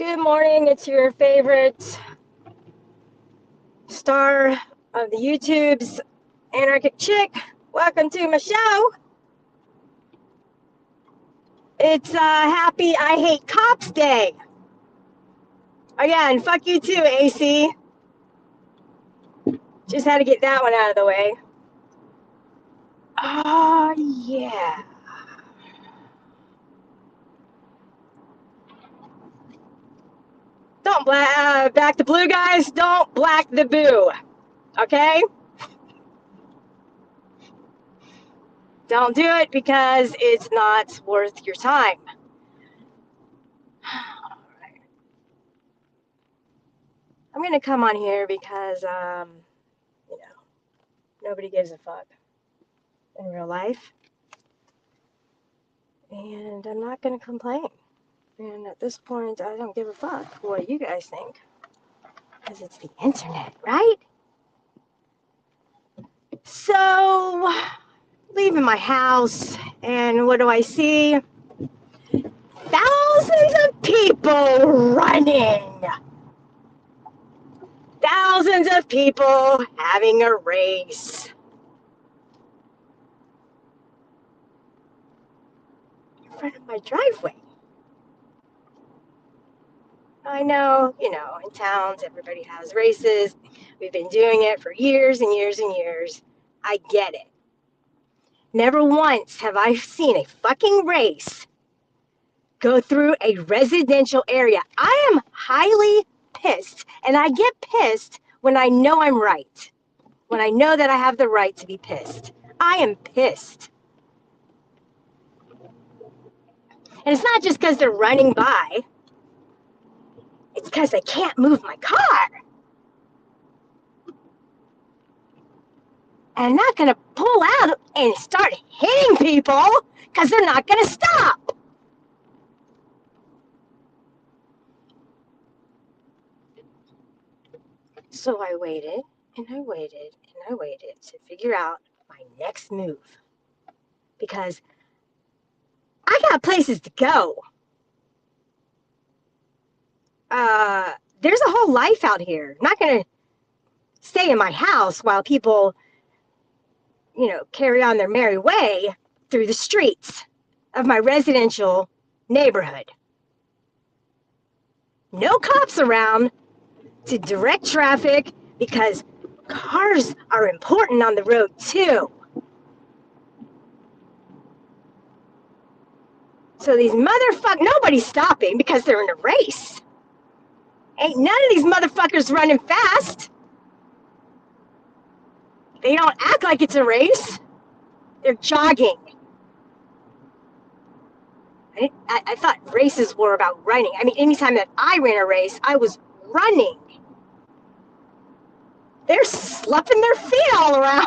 Good morning, it's your favorite star of the YouTube's Anarchic Chick. Welcome to my show. It's happy I Hate Cops Day. Again, fuck you too, AC. Just had to get that one out of the way. Oh, yeah. Don't back the blue guys, don't black the boo, okay? Don't do it because it's not worth your time. I'm gonna come on here because, you know, nobody gives a fuck in real life. And I'm not gonna complain. And at this point, I don't give a fuck what you guys think. Because it's the internet, right? So, leaving my house, and what do I see? Thousands of people running. Thousands of people having a race. In front of my driveway. I know, in towns, everybody has races. We've been doing it for years and years and years. I get it. Never once have I seen a fucking race go through a residential area. I am highly pissed, and I get pissed when I know I'm right. When I know that I have the right to be pissed. I am pissed. And it's not just because they're running by. It's because I can't move my car. And I'm not going to pull out and start hitting people because they're not going to stop. So I waited and I waited and I waited to figure out my next move. Because I got places to go. There's a whole life out here. I'm not going to stay in my house while people, carry on their merry way through the streets of my residential neighborhood. No cops around to direct traffic because cars are important on the road too. So these nobody's stopping because they're in a race. Ain't none of these motherfuckers running fast. They don't act like it's a race. They're jogging. I thought races were about running. I mean, anytime that I ran a race, I was running. They're sloughing their feet all around.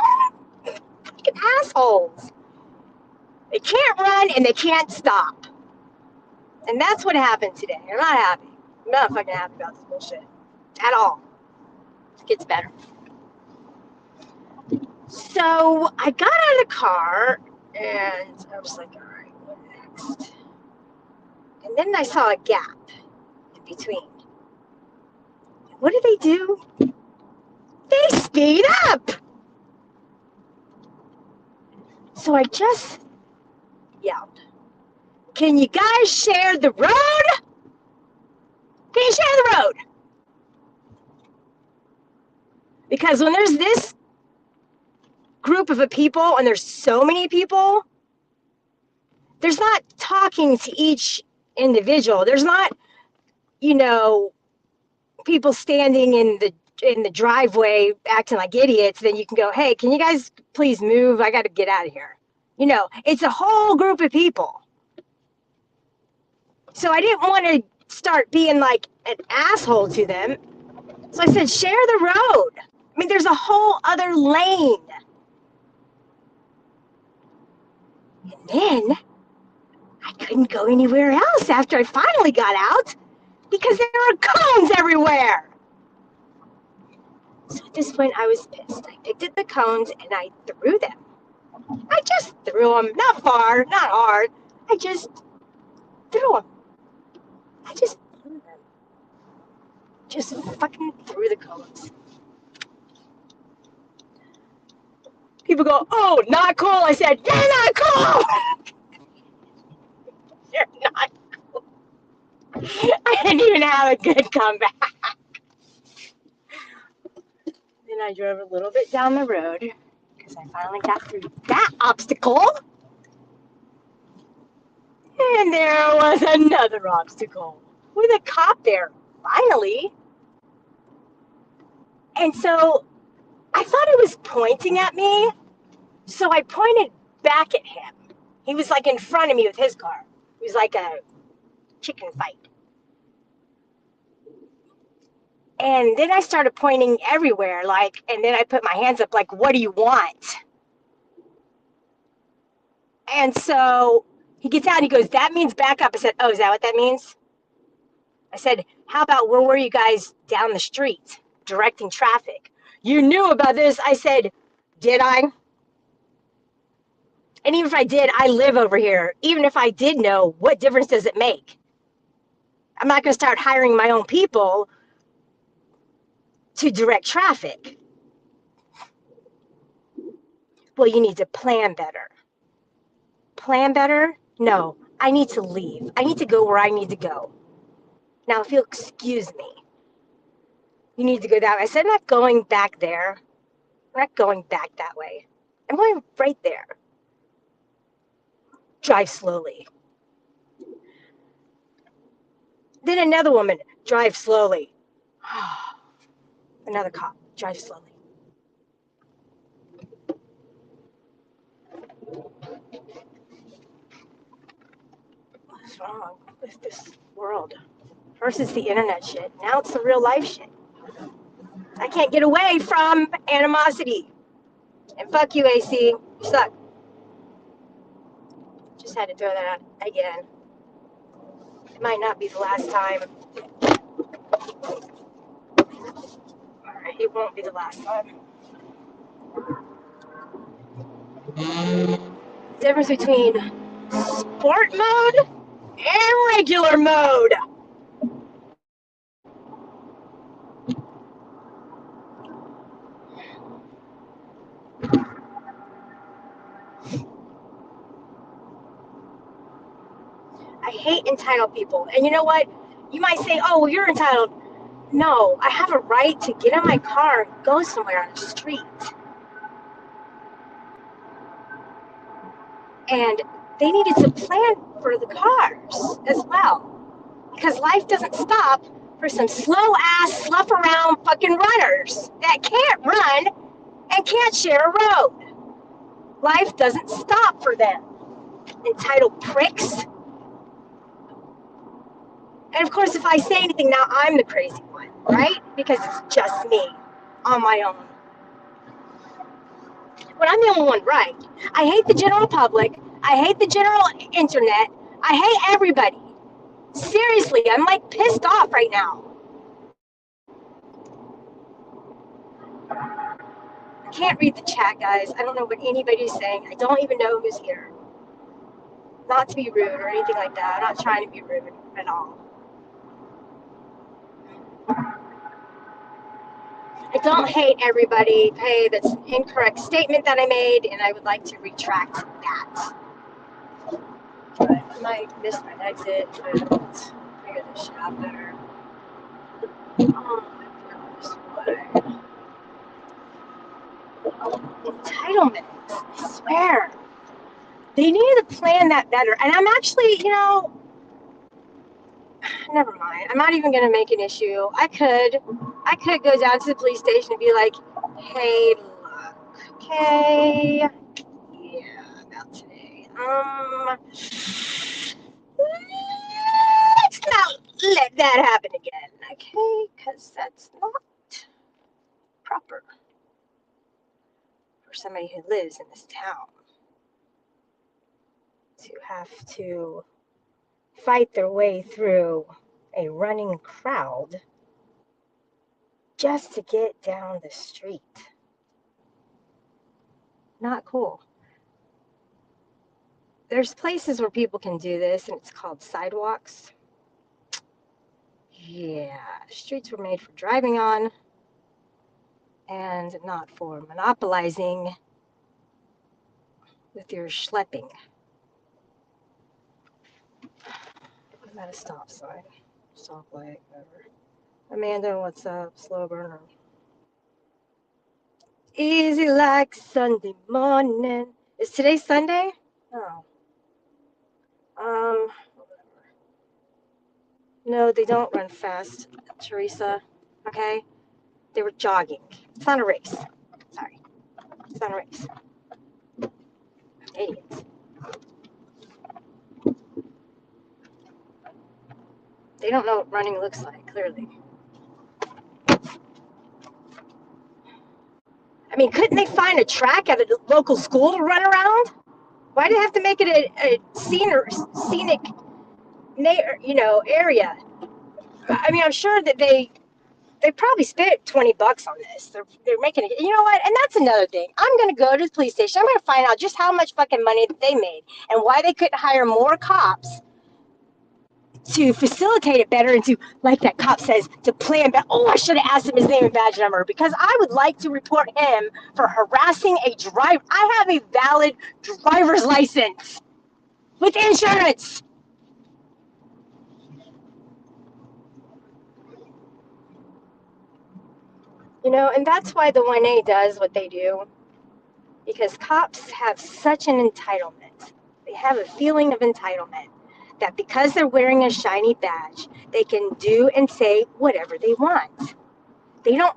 Fucking assholes. They can't run and they can't stop. And that's what happened today. I'm not happy. I'm not fucking happy about this bullshit. At all. It gets better. So I got out of the car and I was like, all right, what next? And then I saw a gap in between. What did they do? They speed up! So I just yelled, can you guys share the road? Can you share the road? Because when there's this group of people and there's so many people, there's not talking to each individual. There's not, people standing in the driveway acting like idiots. Then you can go, hey, can you guys please move? I got to get out of here. It's a whole group of people. So I didn't want to start being like an asshole to them. So I said, share the road. I mean, there's a whole other lane. And then I couldn't go anywhere else after I finally got out because there were cones everywhere. So at this point, I was pissed. I picked up the cones and I threw them. I just threw them. Not far, not hard. I just threw them. I just threw them. Just fucking through the cones. People go, oh, not cool. I said, you're not cool. You're not cool. I didn't even have a good comeback. Then I drove a little bit down the road because I finally got through that obstacle. And there was another obstacle with a cop there, finally. And so I thought he was pointing at me. So I pointed back at him. He was like in front of me with his car. It was like a chicken fight. And then I started pointing everywhere, like, and then I put my hands up, like, what do you want? And so he gets out and he goes, that means back up. I said, oh, is that what that means? I said, how about where were you guys down the street directing traffic? You knew about this. I said, did I? And even if I did, I live over here. Even if I did know, what difference does it make? I'm not going to start hiring my own people to direct traffic. Well, you need to plan better. Plan better? No, I need to leave. I need to go where I need to go. Now, if you'll excuse me, you need to go that way. I said, I'm not going back there. I'm not going back that way. I'm going right there. Drive slowly. Then another woman, drive slowly. Another cop, drive slowly. What's wrong with this world? First it's the internet shit. Now it's the real life shit. I can't get away from animosity. And fuck you, AC. You suck. Just had to throw that out again. It might not be the last time. Alright, it won't be the last time. The difference between sport mode and regular mode. I hate entitled people. And you know what? You might say, oh, well, you're entitled. No, I have a right to get in my car and go somewhere on the street. And they needed to plan for the cars as well. Because life doesn't stop for some slow ass, slough around fucking runners that can't run and can't share a road. Life doesn't stop for them. Entitled pricks. And of course, if I say anything now, I'm the crazy one, right? Because it's just me on my own. But I'm the only one right. I hate the general public. I hate the general internet. I hate everybody. Seriously, I'm like pissed off right now. I can't read the chat, guys. I don't know what anybody's saying. I don't even know who's here. Not to be rude or anything like that. I'm not trying to be rude at all. I don't hate everybody. Hey, that's an incorrect statement that I made, and I would like to retract that. I might miss my exit, but figure this shit out better. Oh my gosh, why? Entitlement. I swear. They needed to plan that better. And I'm actually, never mind. I'm not even going to make an issue. I could go down to the police station and be like, hey, look, okay, yeah, about today. Let's not let that happen again, okay? Because that's not proper for somebody who lives in this town to have to fight their way through a running crowd just to get down the street. Not cool. There's places where people can do this, and it's called sidewalks. Yeah, streets were made for driving on and not for monopolizing with your schlepping. I'm at a stop sign, stoplight, whatever. Amanda, what's up? Slow burner. Easy like Sunday morning. Is today Sunday? Oh. Um, no, they don't run fast, Teresa. Okay? They were jogging. It's not a race. Sorry. It's not a race. Idiots. They don't know what running looks like, clearly. I mean, couldn't they find a track at a local school to run around? Why do they have to make it a scenic, area? I mean, I'm sure that they probably spent $20 on this. They're making it. You know what? And that's another thing. I'm gonna go to the police station. I'm gonna find out just how much fucking money they made and why they couldn't hire more cops to facilitate it better and to, like that cop says, to plan. Oh, I should have asked him his name and badge number because I would like to report him for harassing a driver. I have a valid driver's license with insurance. And that's why the 1A does what they do, because cops have such an entitlement. They have a feeling of entitlement that because they're wearing a shiny badge, they can do and say whatever they want. They don't,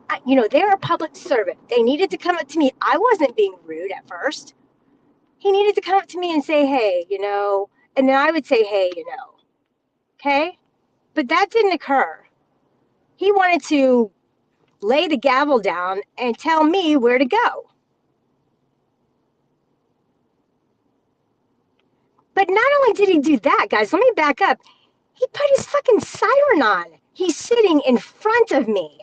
they're a public servant. They needed to come up to me. I wasn't being rude at first. He needed to come up to me and say, hey, and then I would say, hey, okay? But that didn't occur. He wanted to lay the gavel down and tell me where to go. But not only did he do that, guys, let me back up. He put his fucking siren on. He's sitting in front of me,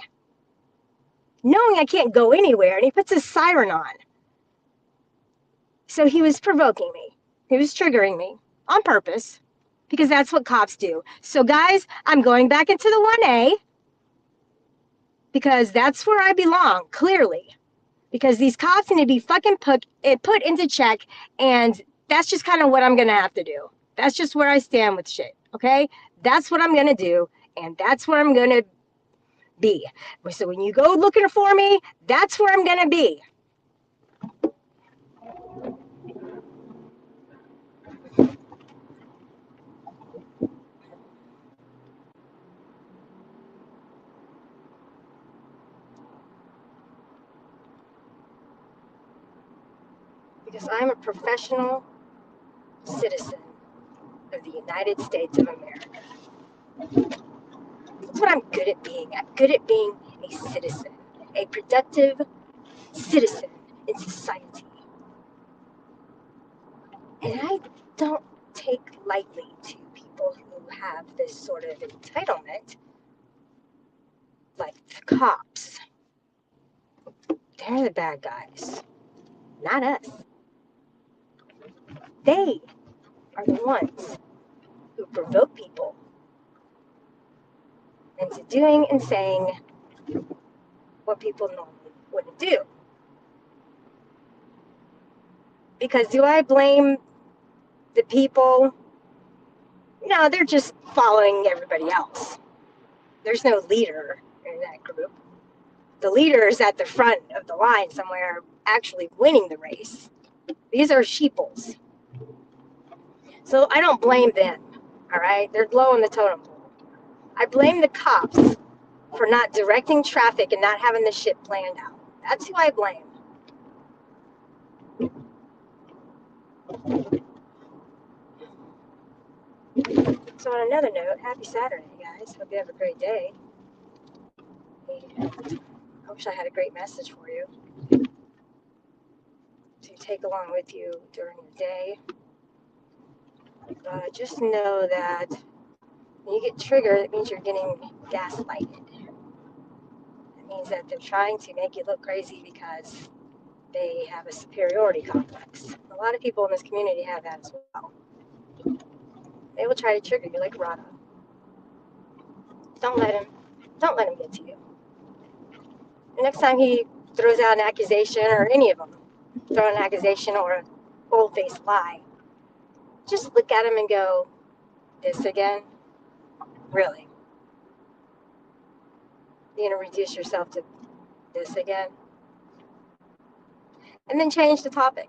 knowing I can't go anywhere, and he puts his siren on. So he was provoking me. He was triggering me on purpose because that's what cops do. So, guys, I'm going back into the 1A because that's where I belong, clearly. Because these cops need to be fucking put into check, and that's just kind of what I'm going to have to do. That's just where I stand with shit, okay? That's what I'm going to do, and that's where I'm going to be. So when you go looking for me, that's where I'm going to be. Because I'm a professional citizen of the United States of America. That's what I'm good at being. I'm good at being a citizen, a productive citizen in society. And I don't take lightly to people who have this sort of entitlement, like the cops. They're the bad guys, not us. They are the ones who provoke people into doing and saying what people normally wouldn't do. Because do I blame the people? No, they're just following everybody else. There's no leader in that group. The leader is at the front of the line somewhere, actually winning the race. These are sheeples. So I don't blame them, all right? They're low on the totem pole. I blame the cops for not directing traffic and not having the shit planned out. That's who I blame. So on another note, happy Saturday, guys. Hope you have a great day. I wish I had a great message for you to take along with you during the day. Just know that when you get triggered, it means you're getting gaslighted. It means that they're trying to make you look crazy because they have a superiority complex. A lot of people in this community have that as well. They will try to trigger you like Rada. Don't let him get to you. The next time he throws out an accusation, or any of them throw an accusation or a bold-faced lie, just look at him and go, this again? Really? You're going to reduce yourself to this again? And then change the topic.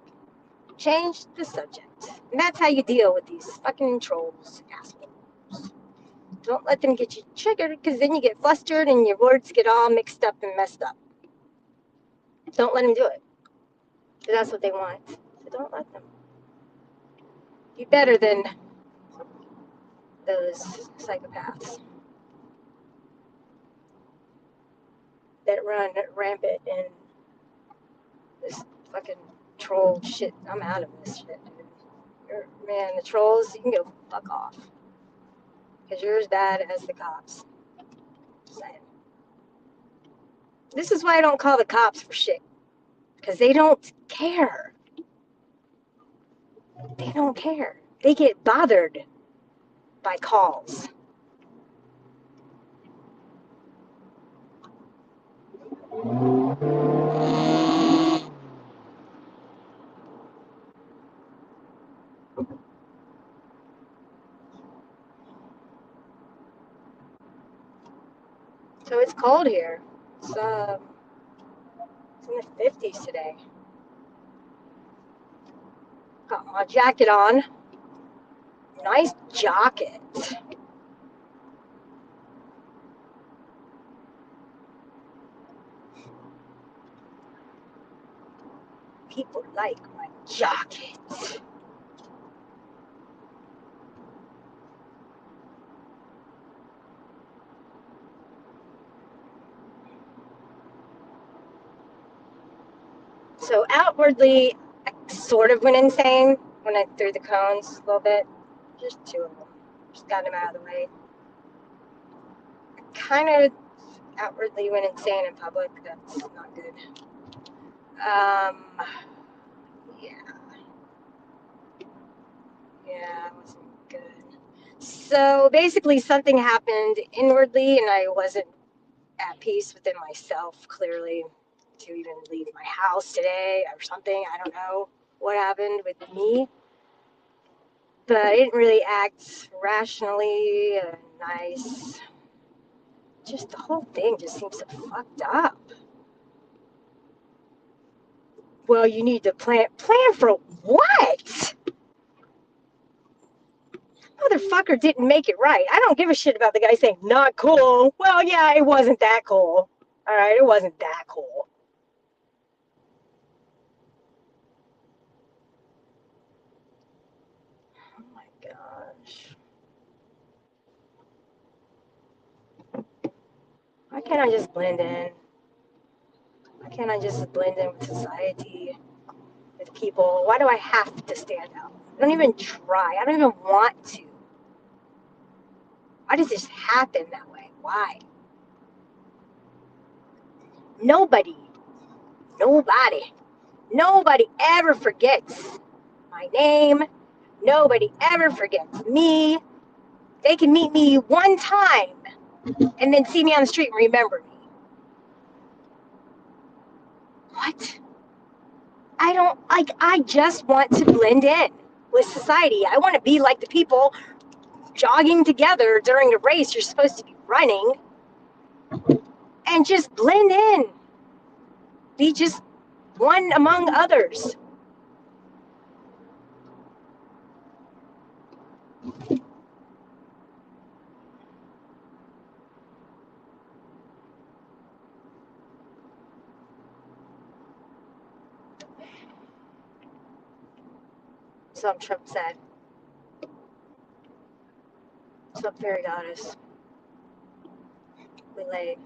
Change the subject. And that's how you deal with these fucking trolls, assholes. Don't let them get you triggered, because then you get flustered and your words get all mixed up and messed up. Don't let them do it. Because that's what they want. So don't let them. Be better than those psychopaths that run rampant in this fucking troll shit. I'm out of this shit, dude. Man, the trolls, you can go fuck off. Because you're as bad as the cops. Just saying. This is why I don't call the cops for shit. Because they don't care. They don't care. They get bothered by calls. So it's cold here. It's in the 50s today. Got my jacket on. Nice jacket. People like my jacket. So outwardly, I sort of went insane when I threw the cones a little bit. Just two of them. Just got them out of the way. Kind of outwardly went insane in public. That's not good. Yeah. Yeah, it wasn't good. So basically, something happened inwardly, and I wasn't at peace within myself, clearly, to even leave my house today or something. I don't know what happened with me, but I didn't really act rationally and nice. Just the whole thing just seems so fucked up. Well, you need to plan for what? Motherfucker didn't make it right. I don't give a shit about the guy saying not cool. Well, yeah, it wasn't that cool. All right, it wasn't that cool. Oh my gosh. Why can't I just blend in? Why can't I just blend in with society, with people? Why do I have to stand out? I don't even try. I don't even want to. Why does this happen that way? Why? Nobody ever forgets my name. Nobody ever forgets me. They can meet me one time and then see me on the street and remember me. What? I just want to blend in with society. I want to be like the people jogging together during a race you're supposed to be running and just blend in. Be just one among others. So Trump said. So fairy goddess. We lay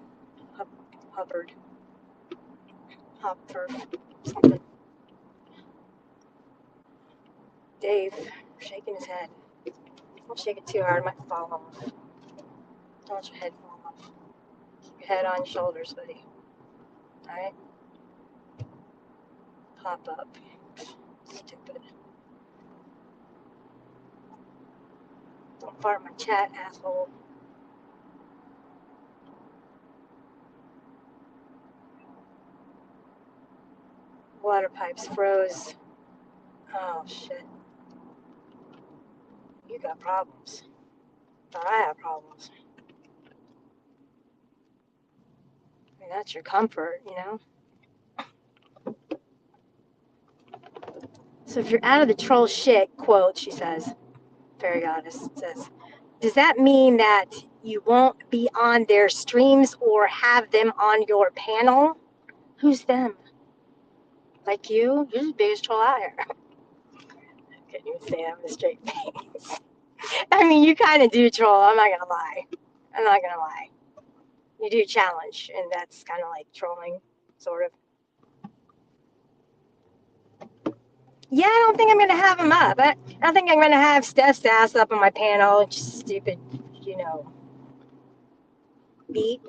hovered. Hopper. Something. Dave shaking his head. Don't shake it too hard, it might fall off. Don't let your head fall off. Keep your head on your shoulders, buddy. Alright? Pop up. Stupid. Don't fart in my chat, asshole. Water pipes froze. Oh, shit. You got problems. Thought I had problems. I mean, that's your comfort, you know? So if you're out of the troll shit, quote, she says, fairy goddess says, does that mean that you won't be on their streams or have them on your panel? Who's them? Like you? You're the biggest troll out here. I couldn't even say that with a straight face. I mean, you kind of do troll. I'm not gonna lie. I'm not gonna lie. You do challenge, and that's kind of like trolling, sort of. Yeah, I don't think I'm gonna have him up. I don't think I'm gonna have Steph's ass up on my panel. Just stupid, you know, beep.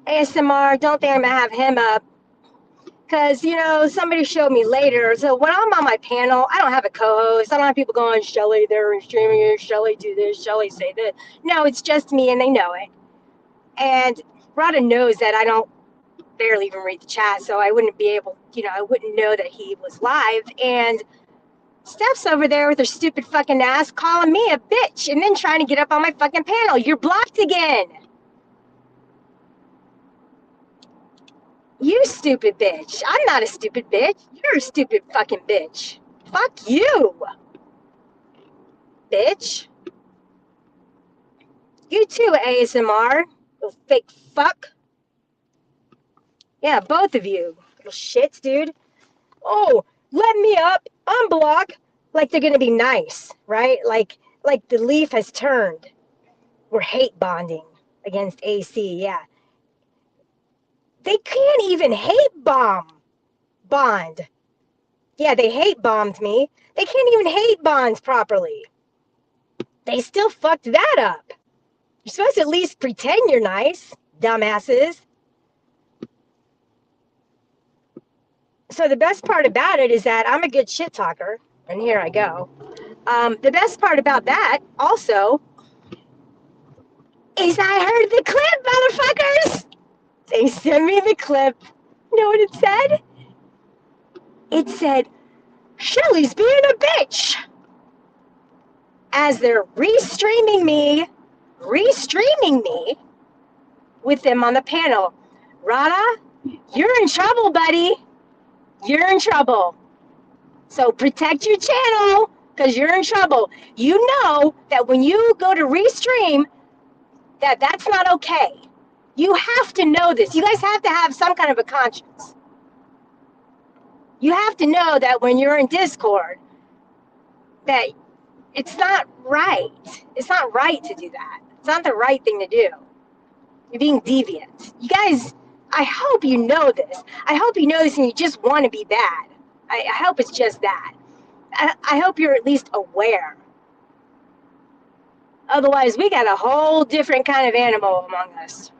ASMR. Don't think I'm gonna have him up. Because, you know, somebody showed me later. So when I'm on my panel, I don't have a co-host. I don't have people going, Shelly, they're streaming here. Shelly, do this. Shelly, say this. No, it's just me, and they know it. And Rada knows that I don't barely even read the chat, so I wouldn't be able, you know, I wouldn't know that he was live. And Steph's over there with her stupid fucking ass calling me a bitch and then trying to get up on my fucking panel. You're blocked again. You stupid bitch. I'm not a stupid bitch. You're a stupid fucking bitch. Fuck you, bitch. You too, ASMR. Little fake fuck. Yeah, both of you. Little shits, dude. Oh, let me up. Unblock. Like they're gonna be nice, right? Like the leaf has turned. We're hate bonding against AC, yeah. They can't even hate bond. Yeah, they hate bombed me. They can't even hate bonds properly. They still fucked that up. You're supposed to at least pretend you're nice, dumbasses. So the best part about it is that I'm a good shit talker, and here I go. The best part about that also is I heard the clip, motherfuckers. They sent me the clip. You know what it said? It said, Shelly's being a bitch. As they're restreaming me with them on the panel. Rada, you're in trouble, buddy. You're in trouble. So protect your channel because you're in trouble. You know that when you go to restream, that's not okay. You have to know this. You guys have to have some kind of a conscience. You have to know that when you're in Discord, that it's not right. It's not right to do that. It's not the right thing to do. You're being deviant. You guys, I hope you know this. I hope you know this and you just want to be bad. I hope it's just that. I hope you're at least aware. Otherwise, we got a whole different kind of animal among us.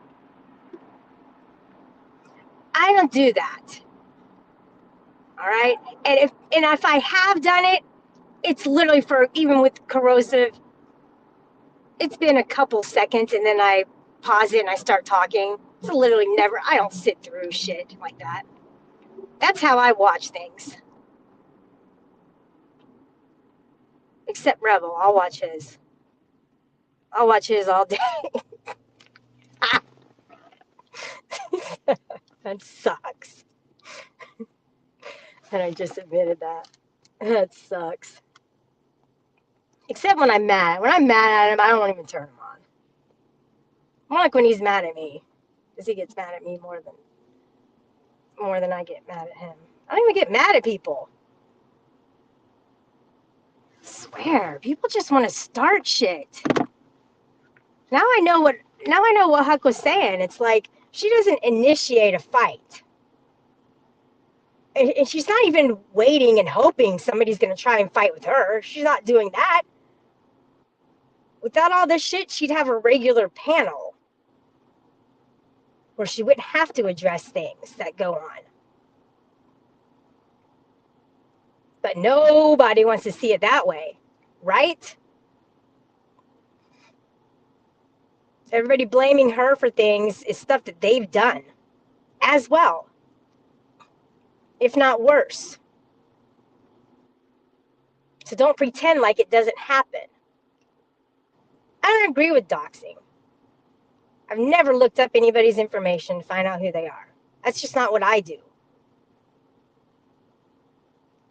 I don't do that. All right? And if I have done it, it's literally for, even with corrosive, it's been a couple seconds and then I pause it and I start talking. It's literally never, I don't sit through shit like that. That's how I watch things. Except Rebel, I'll watch his. I'll watch his all day. That sucks. And I just admitted that. That sucks. Except when I'm mad. When I'm mad at him, I don't even turn him on. More like when he's mad at me. Because he gets mad at me more than I get mad at him. I don't even get mad at people. I swear, people just want to start shit. Now I know what Huck was saying. It's like she doesn't initiate a fight. And she's not even waiting and hoping somebody's going to try and fight with her. She's not doing that. Without all this shit, she'd have a regular panel where she wouldn't have to address things that go on. But nobody wants to see it that way, right? Everybody blaming her for things is stuff that they've done as well. if not worse. So don't pretend like it doesn't happen. I don't agree with doxing. I've never looked up anybody's information to find out who they are. That's just not what I do.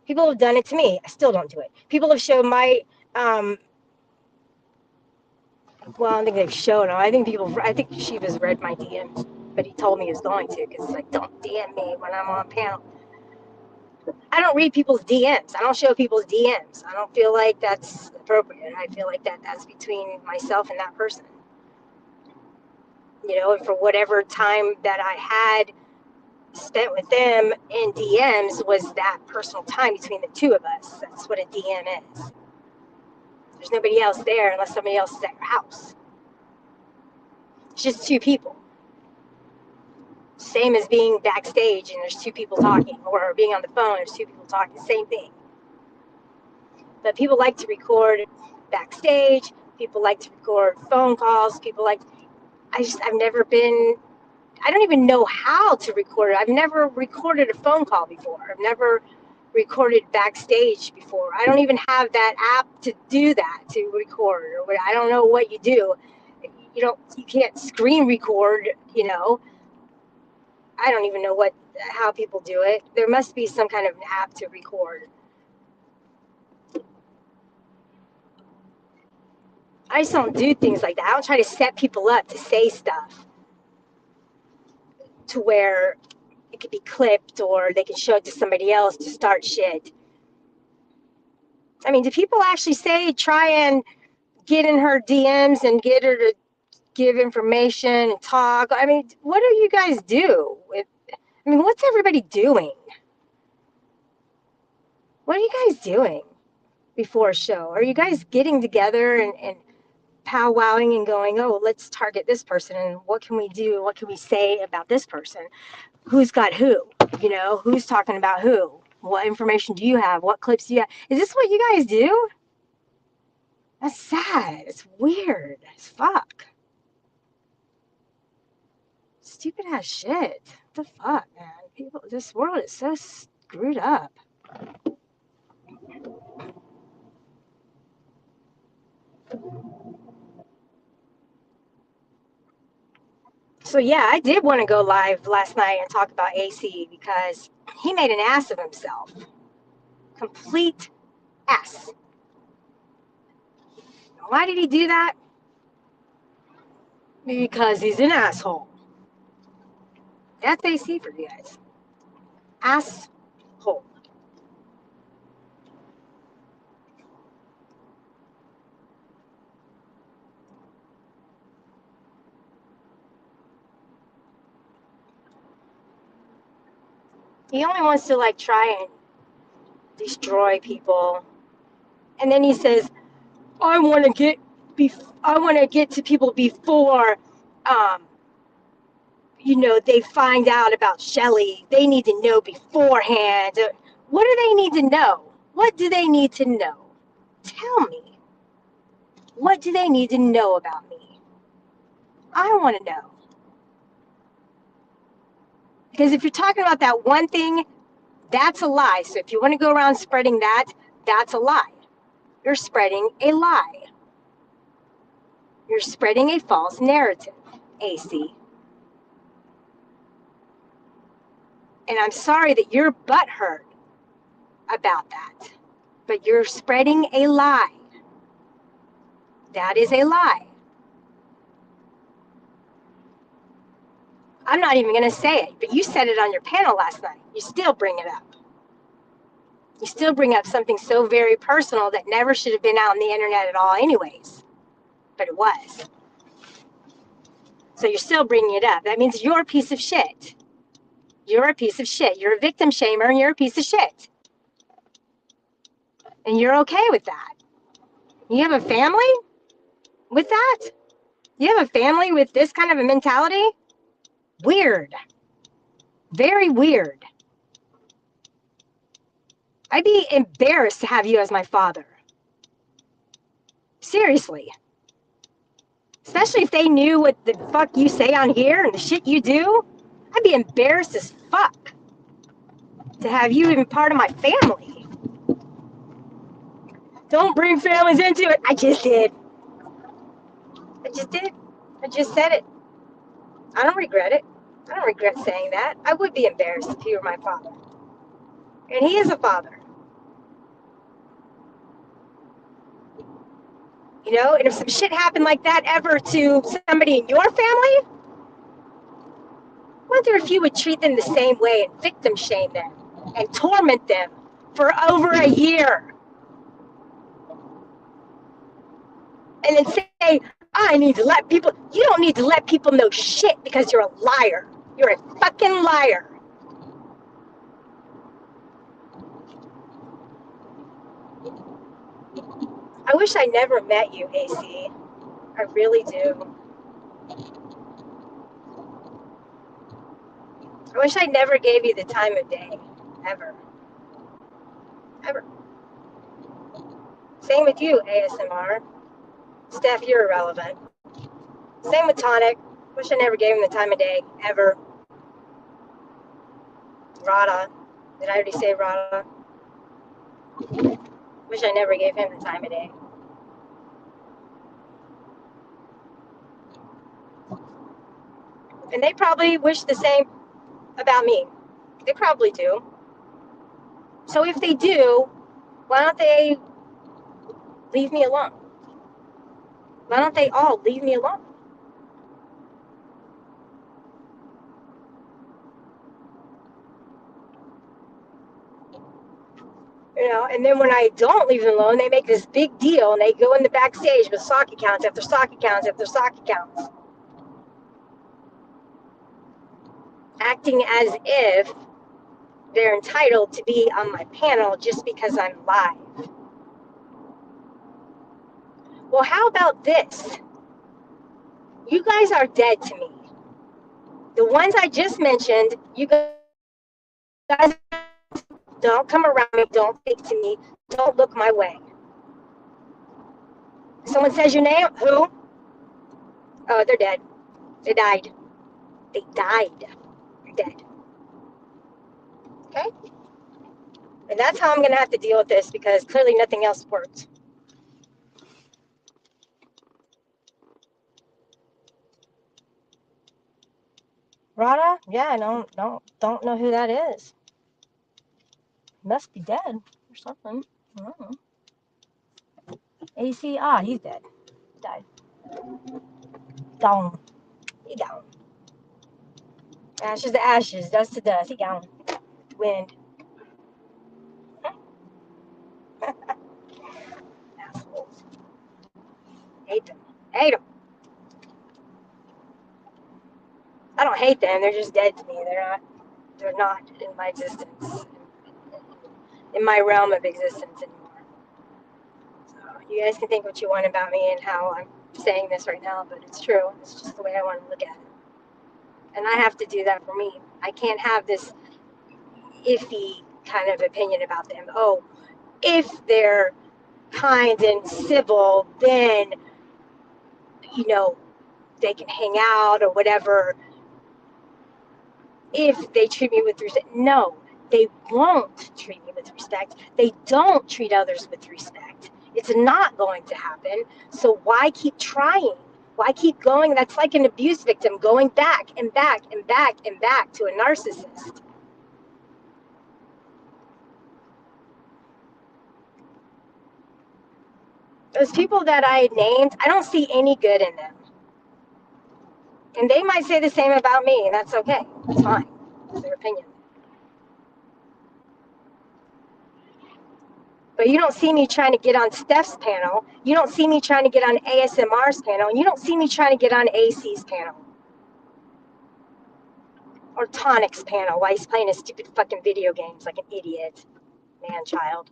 People have done it to me. I still don't do it. People have shown my, well, I don't think they've shown them. I think Shiva's read my DMs, but he told me he was going to because it's like, don't DM me when I'm on panel. I don't read people's DMs. I don't show people's DMs. I don't feel like that's appropriate. I feel like that's between myself and that person. You know, and for whatever time that I had spent with them in DMs was that personal time between the two of us. That's what a DM is. There's nobody else there unless somebody else is at your house. It's just two people. Same as being backstage and there's two people talking, or being on the phone, there's two people talking, same thing. But people like to record backstage, people like to record phone calls, I've never been, I don't even know how to record it. I've never recorded a phone call before. I've never recorded backstage before. I don't even have that app to do that, to record, or I don't know what you do. You can't screen record, you know. I don't even know how people do it. There must be some kind of an app to record. I just don't do things like that. I don't try to set people up to say stuff to where it could be clipped or they can show it to somebody else to start shit. I mean, do people actually say try and get in her DMs and get her to give information and talk? I mean, what do you guys do? What's everybody doing? What are you guys doing before a show? Are you guys getting together and powwowing and going, oh, let's target this person and what can we do? What can we say about this person? Who's got who? You know, who's talking about who? What information do you have? What clips do you have? Is this what you guys do? That's sad. It's weird as fuck. Stupid ass shit. What the fuck, man? This world is so screwed up. So yeah, I did want to go live last night and talk about AC because he made an ass of himself. Complete ass. Why did he do that? Because he's an asshole. That's AC for you guys. Asshole. He only wants to like try and destroy people. And then he says, I want to get to people before they find out about Shelly. They need to know beforehand. What do they need to know? What do they need to know? Tell me. What do they need to know about me? I want to know. Because if you're talking about that one thing, that's a lie. So if you want to go around spreading that, that's a lie. You're spreading a lie. You're spreading a false narrative, AC. And I'm sorry that you're butthurt about that. But you're spreading a lie. That is a lie. I'm not even going to say it, but you said it on your panel last night. You still bring it up. You still bring up something so very personal that never should have been out on the internet at all anyways. But it was. So you're still bringing it up. That means you're a piece of shit. You're a piece of shit. You're a victim shamer and you're a piece of shit. And you're okay with that. You have a family with that? You have a family with this kind of a mentality? Weird. Very weird. I'd be embarrassed to have you as my father. Seriously. Especially if they knew what the fuck you say on here and the shit you do. I'd be embarrassed as fuck. to have you even part of my family. Don't bring families into it. I just did. I just did. I just said it. I don't regret it. I don't regret saying that. I would be embarrassed if he were my father. And he is a father. You know, and if some shit happened like that ever to somebody in your family, I wonder if you would treat them the same way and victim shame them and torment them for over a year. And then say, I need to let people, you don't need to let people know shit because you're a liar. You're a fucking liar. I wish I never met you, AC. I really do. I wish I never gave you the time of day. Ever. Ever. Same with you, ASMR. Steph, you're irrelevant. Same with Tonic. Wish I never gave him the time of day. Ever. Rada. Did I already say Rada? Wish I never gave him the time of day. And they probably wish the same about me. They probably do. So if they do, why don't they leave me alone? Why don't they all leave me alone? You know, and then when I don't leave them alone, they make this big deal and they go in the backstage with sock accounts after sock accounts after sock accounts, acting as if they're entitled to be on my panel just because I'm live. Well, how about this? You guys are dead to me. The ones I just mentioned, you guys don't come around me, don't speak to me, don't look my way. Someone says your name, who? Oh, they're dead. They died. They died. They're dead. Okay? And that's how I'm going to have to deal with this because clearly nothing else worked. Rada? Yeah, I don't know who that is. Must be dead or something. I don't know. AC, he's dead. Died. Gone. He gone. Ashes to ashes, dust to dust. He gone. Wind. Assholes. Hate them. Hate them. I don't hate them. They're just dead to me. They're not in my existence. In my realm of existence anymore. So you guys can think what you want about me and how I'm saying this right now, but it's true. It's just the way I want to look at it. And I have to do that for me. I can't have this iffy kind of opinion about them. Oh, if they're kind and civil, then, you know, they can hang out or whatever. If they treat me with respect. No, they won't treat me with respect. They don't treat others with respect. It's not going to happen. So why keep trying? Why keep going? That's like an abuse victim going back and back and back and back to a narcissist. Those people that I named, I don't see any good in them. And they might say the same about me, and that's okay. It's fine. It's their opinion. But you don't see me trying to get on Steph's panel. You don't see me trying to get on ASMR's panel. And you don't see me trying to get on AC's panel. Or Tonic's panel while he's playing his stupid fucking video games like an idiot. Man child.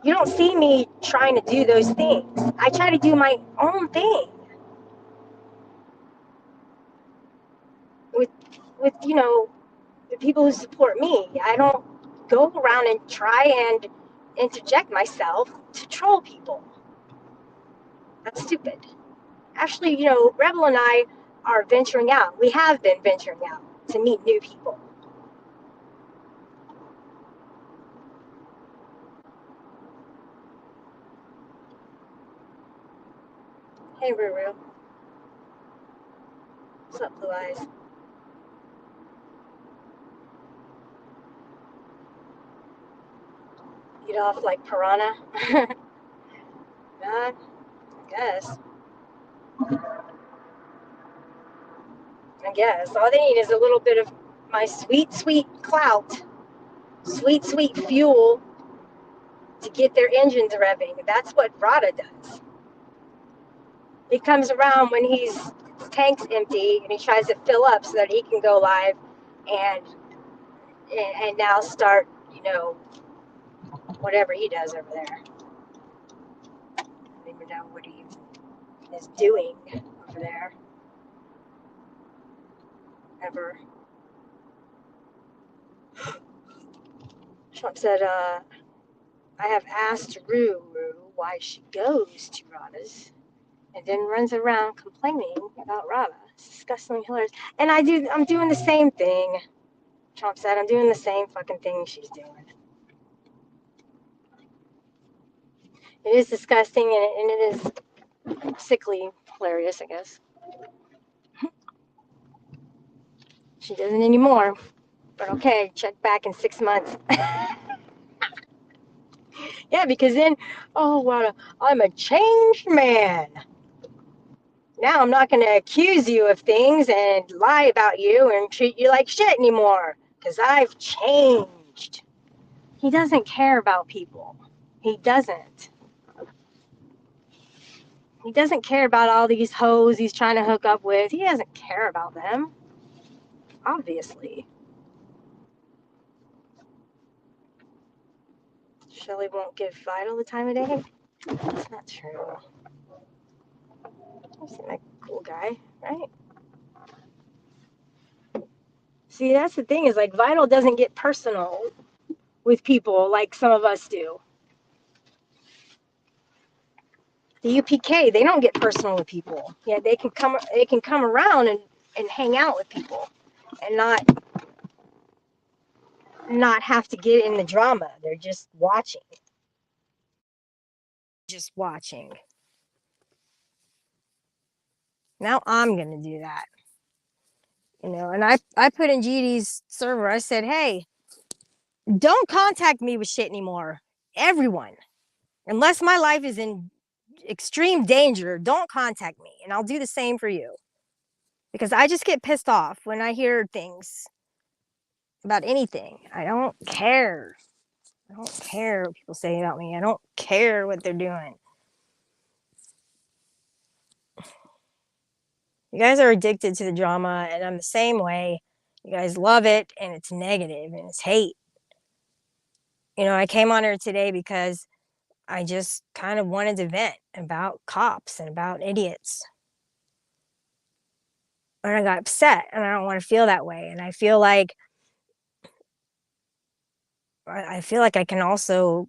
You don't see me trying to do those things. I try to do my own thing. With you know, the people who support me. I don't go around and try and interject myself to troll people. That's stupid. Actually, you know, Rebel and I are venturing out. We have been venturing out to meet new people. Hey, Ruru. What's up, Blue Eyes? Eat off like piranha? Not, I guess. I guess. All they need is a little bit of my sweet, sweet clout, sweet, sweet fuel to get their engines revving. That's what Rada does. He comes around when his tank's empty and he tries to fill up so that he can go live and now start, whatever he does over there. I don't even know what he is doing over there. Ever. Trump said, I have asked Ruru why she goes to Rada's and then runs around complaining about Rada. It's disgustingly hilarious. And I'm doing the same thing. Trump said, I'm doing the same fucking thing she's doing. It is disgusting and it is sickly hilarious, I guess. She doesn't anymore. But okay, check back in 6 months. Yeah, because then, oh, wow, I'm a changed man. Now I'm not going to accuse you of things and lie about you and treat you like shit anymore because I've changed. He doesn't care about people. He doesn't. He doesn't care about all these hoes he's trying to hook up with. He doesn't care about them, obviously. Shelly won't give Vital the time of day. That's not true. He seems like a cool guy, right? See, that's the thing is like Vital doesn't get personal with people like some of us do. The UPK, they don't get personal with people. Yeah, they can come around and hang out with people and not have to get in the drama. They're just watching. Just watching. Now I'm gonna do that. And I put in GD's server, I said, hey, don't contact me with shit anymore. Everyone. Unless my life is in extreme danger, don't contact me. And I'll do the same for you. Because I just get pissed off when I hear things about anything. I don't care. I don't care what people say about me. I don't care what they're doing. You guys are addicted to the drama, and I'm the same way. You guys love it, and it's negative, and it's hate. I came on here today because I just kind of wanted to vent about cops and about idiots. And I got upset, and I don't want to feel that way. And I feel like I can also,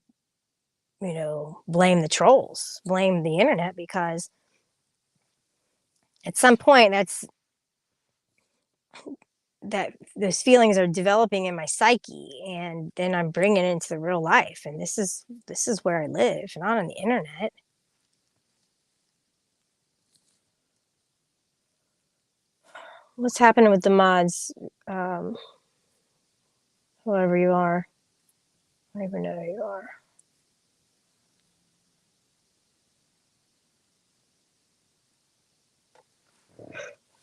blame the trolls, blame the internet, because at some point that those feelings are developing in my psyche, and then I'm bringing it into the real life. And this is where I live, not on the internet. What's happening with the mods? Whoever you are, I don't even know who you are.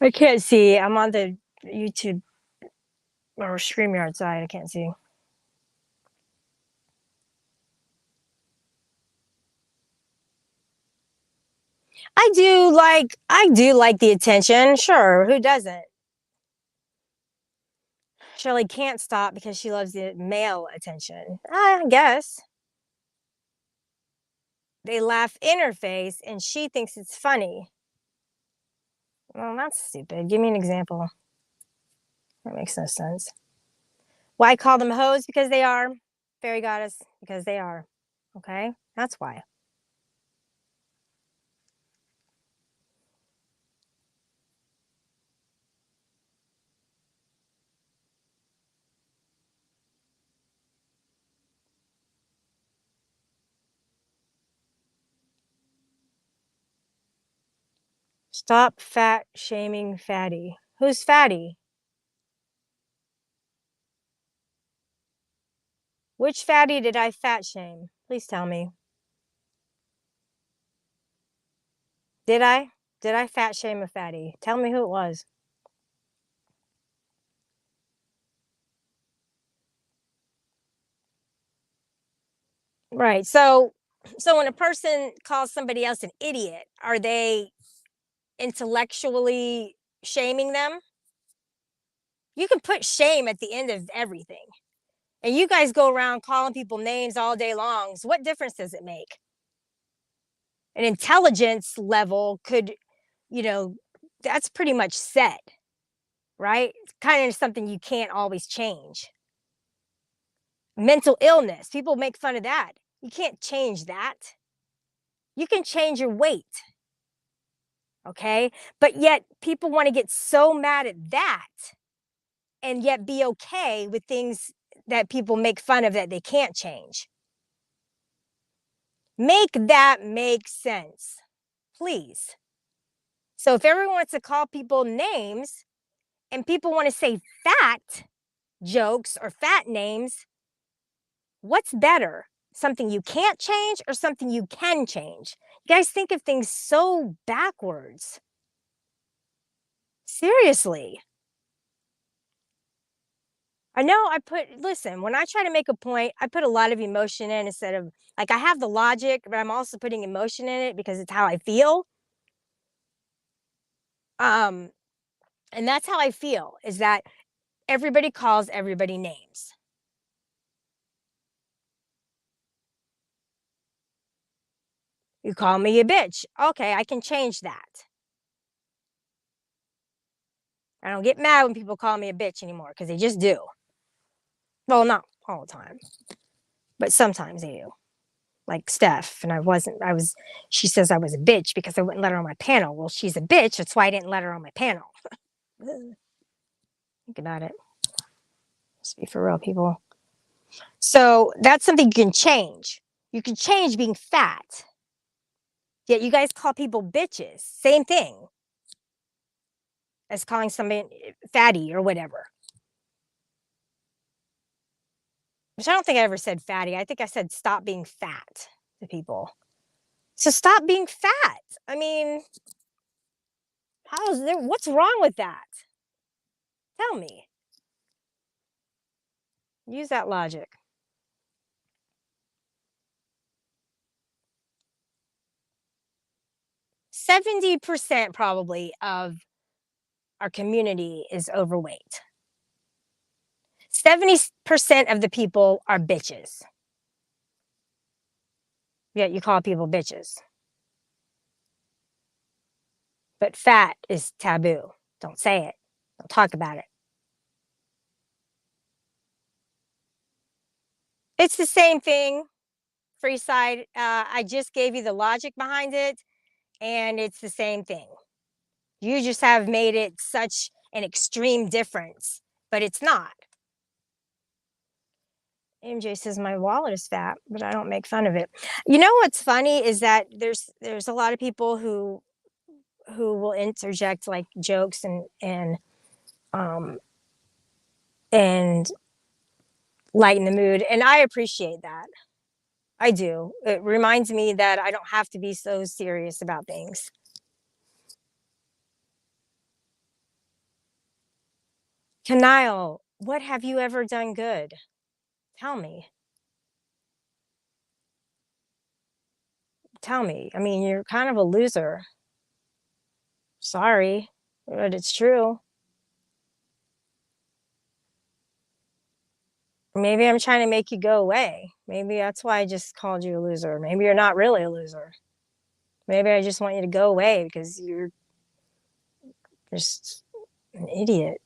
I can't see. I'm on the YouTube or StreamYard side. I can't see. I do like the attention. Sure, who doesn't? Shirley can't stop because she loves the male attention. I guess. They laugh in her face and she thinks it's funny. Well, that's stupid. Give me an example. That makes no sense. Why call them hoes? Because they are. Fairy goddess, because they are. Okay? That's why. Stop fat shaming fatty. Who's fatty? Which fatty did I fat shame? Please tell me. Did I? Did I fat shame a fatty? Tell me who it was. Right. So when a person calls somebody else an idiot, are they intellectually shaming them? You can put shame at the end of everything. And you guys go around calling people names all day long. So what difference does it make? An intelligence level could, you know, that's pretty much set, right? It's kind of something you can't always change. Mental illness, people make fun of that. You can't change that. You can change your weight, okay? But yet people want to get so mad at that and yet be okay with things that people make fun of that they can't change. Make that make sense, please. So if everyone wants to call people names and people want to say fat jokes or fat names, what's better? Something you can't change or something you can change? You guys think of things so backwards. Seriously. I know listen, when I try to make a point, I put a lot of emotion in instead of, like, I have the logic, but I'm also putting emotion in it because it's how I feel. Um, and that's how I feel, is that everybody calls everybody names. You call me a bitch. Okay, I can change that. I don't get mad when people call me a bitch anymore because they just do. Well, not all the time, but sometimes they do. Like Steph, and she says I was a bitch because I wouldn't let her on my panel. Well, she's a bitch. That's why I didn't let her on my panel. Think about it. Let's be for real, people. So that's something you can change. You can change being fat. Yet you guys call people bitches. Same thing as calling somebody fatty or whatever. Which I don't think I ever said fatty. I think I said stop being fat to people. So stop being fat. I mean, what's wrong with that? Tell me. Use that logic. 70% probably of our community is overweight. 70% of the people are bitches. Yet you call people bitches. But fat is taboo. Don't say it. Don't talk about it. It's the same thing, Freeside. I just gave you the logic behind it, and it's the same thing. You just have made it such an extreme difference, but it's not. MJ says my wallet is fat, but I don't make fun of it. You know what's funny is that there's a lot of people who will interject like jokes um and lighten the mood, and I appreciate that. I do. It reminds me that I don't have to be so serious about things. Kanile, what have you ever done good? Tell me. Tell me. I mean, you're kind of a loser. Sorry, but it's true. Maybe I'm trying to make you go away. Maybe that's why I just called you a loser. Maybe you're not really a loser. Maybe I just want you to go away because you're just an idiot.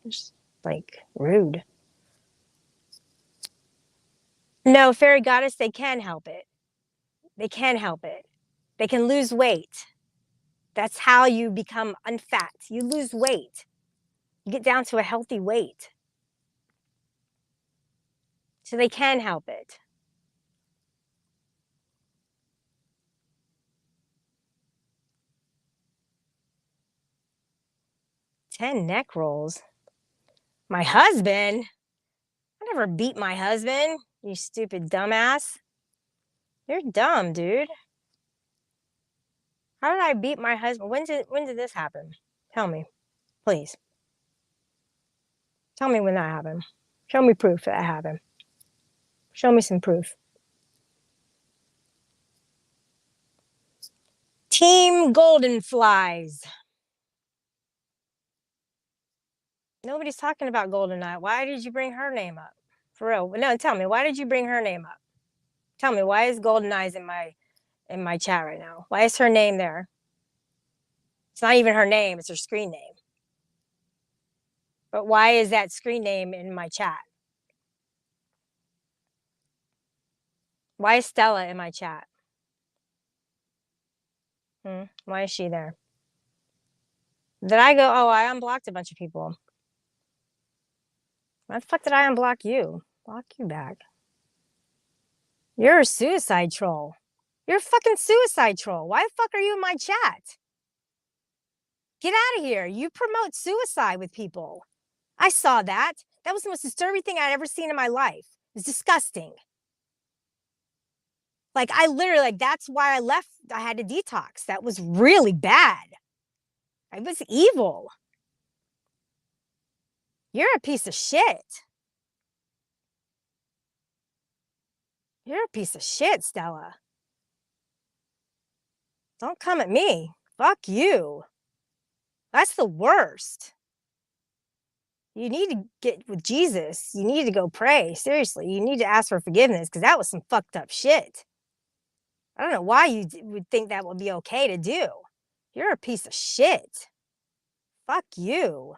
Just like rude. No, fairy goddess, they can help it. They can help it. They can lose weight. That's how you become unfat. You lose weight. You get down to a healthy weight. So they can help it. 10 neck rolls. My husband? I never beat my husband, you stupid dumbass. You're dumb, dude. How did I beat my husband? When did this happen? Tell me, please. Tell me when that happened. Show me proof that happened. Show me some proof. Team Golden Flies. Nobody's talking about Goldeneye. Why did you bring her name up? For real. No, tell me, why did you bring her name up? Tell me, why is Goldeneye's in my chat right now? Why is her name there? It's not even her name, it's her screen name. But why is that screen name in my chat? Why is Stella in my chat? Why is she there? Did I go, oh, I unblocked a bunch of people. Why the fuck did I unblock you? Block you back. You're a suicide troll. You're a fucking suicide troll. Why the fuck are you in my chat? Get out of here. You promote suicide with people. I saw that. That was the most disturbing thing I'd ever seen in my life. It's disgusting. Like, I literally, like, that's why I left. I had to detox. That was really bad. It was evil. You're a piece of shit. You're a piece of shit, Stella. Don't come at me. Fuck you. That's the worst. You need to get with Jesus. You need to go pray. Seriously, you need to ask for forgiveness because that was some fucked up shit. I don't know why you would think that would be okay to do. You're a piece of shit. Fuck you.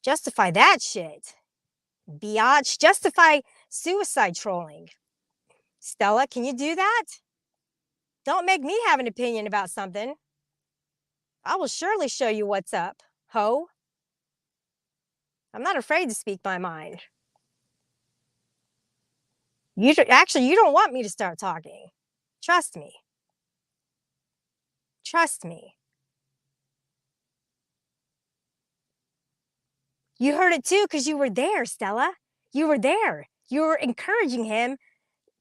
Justify that shit. Biatch. Justify suicide trolling. Stella, can you do that? Don't make me have an opinion about something. I will surely show you what's up, ho. I'm not afraid to speak my mind. Actually, you don't want me to start talking. Trust me. Trust me. You heard it too because you were there, Stella. You were there. You were encouraging him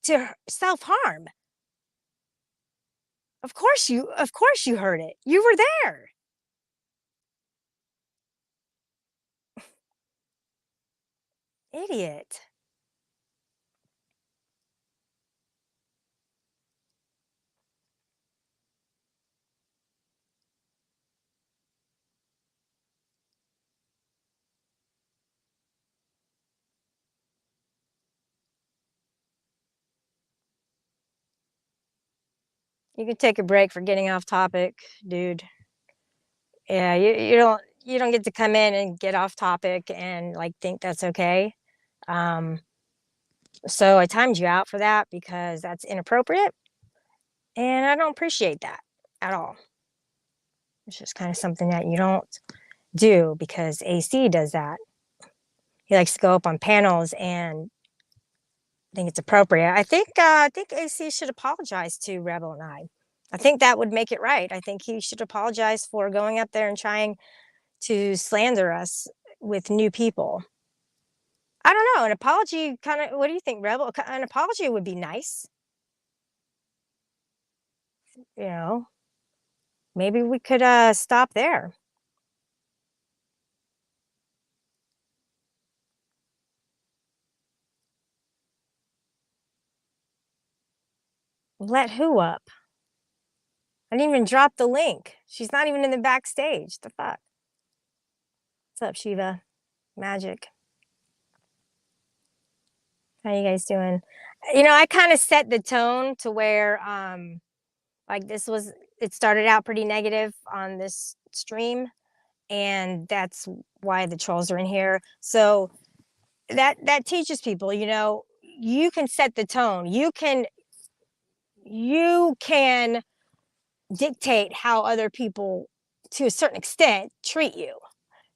to self-harm. Of course you heard it. You were there. Idiot. You can take a break for getting off topic, dude. Yeah, you don't get to come in and get off topic and like think that's okay. So I timed you out for that because that's inappropriate. And I don't appreciate that at all. It's just kind of something that you don't do because AC does that. He likes to go up on panels and think it's appropriate. I think AC should apologize to Rebel and I. I think that would make it right. I think he should apologize for going up there and trying to slander us with new people. I don't know. An apology kind of, what do you think, Rebel? An apology would be nice. You know, maybe we could stop there. Let who up? I didn't even drop the link. She's not even in the backstage. The fuck? What's up, Shiva? Magic. How you guys doing? You know, I kind of set the tone to where like it started out pretty negative on this stream, and that's why the trolls are in here. So that teaches people, you know, you can set the tone. You can dictate how other people, to a certain extent, treat you.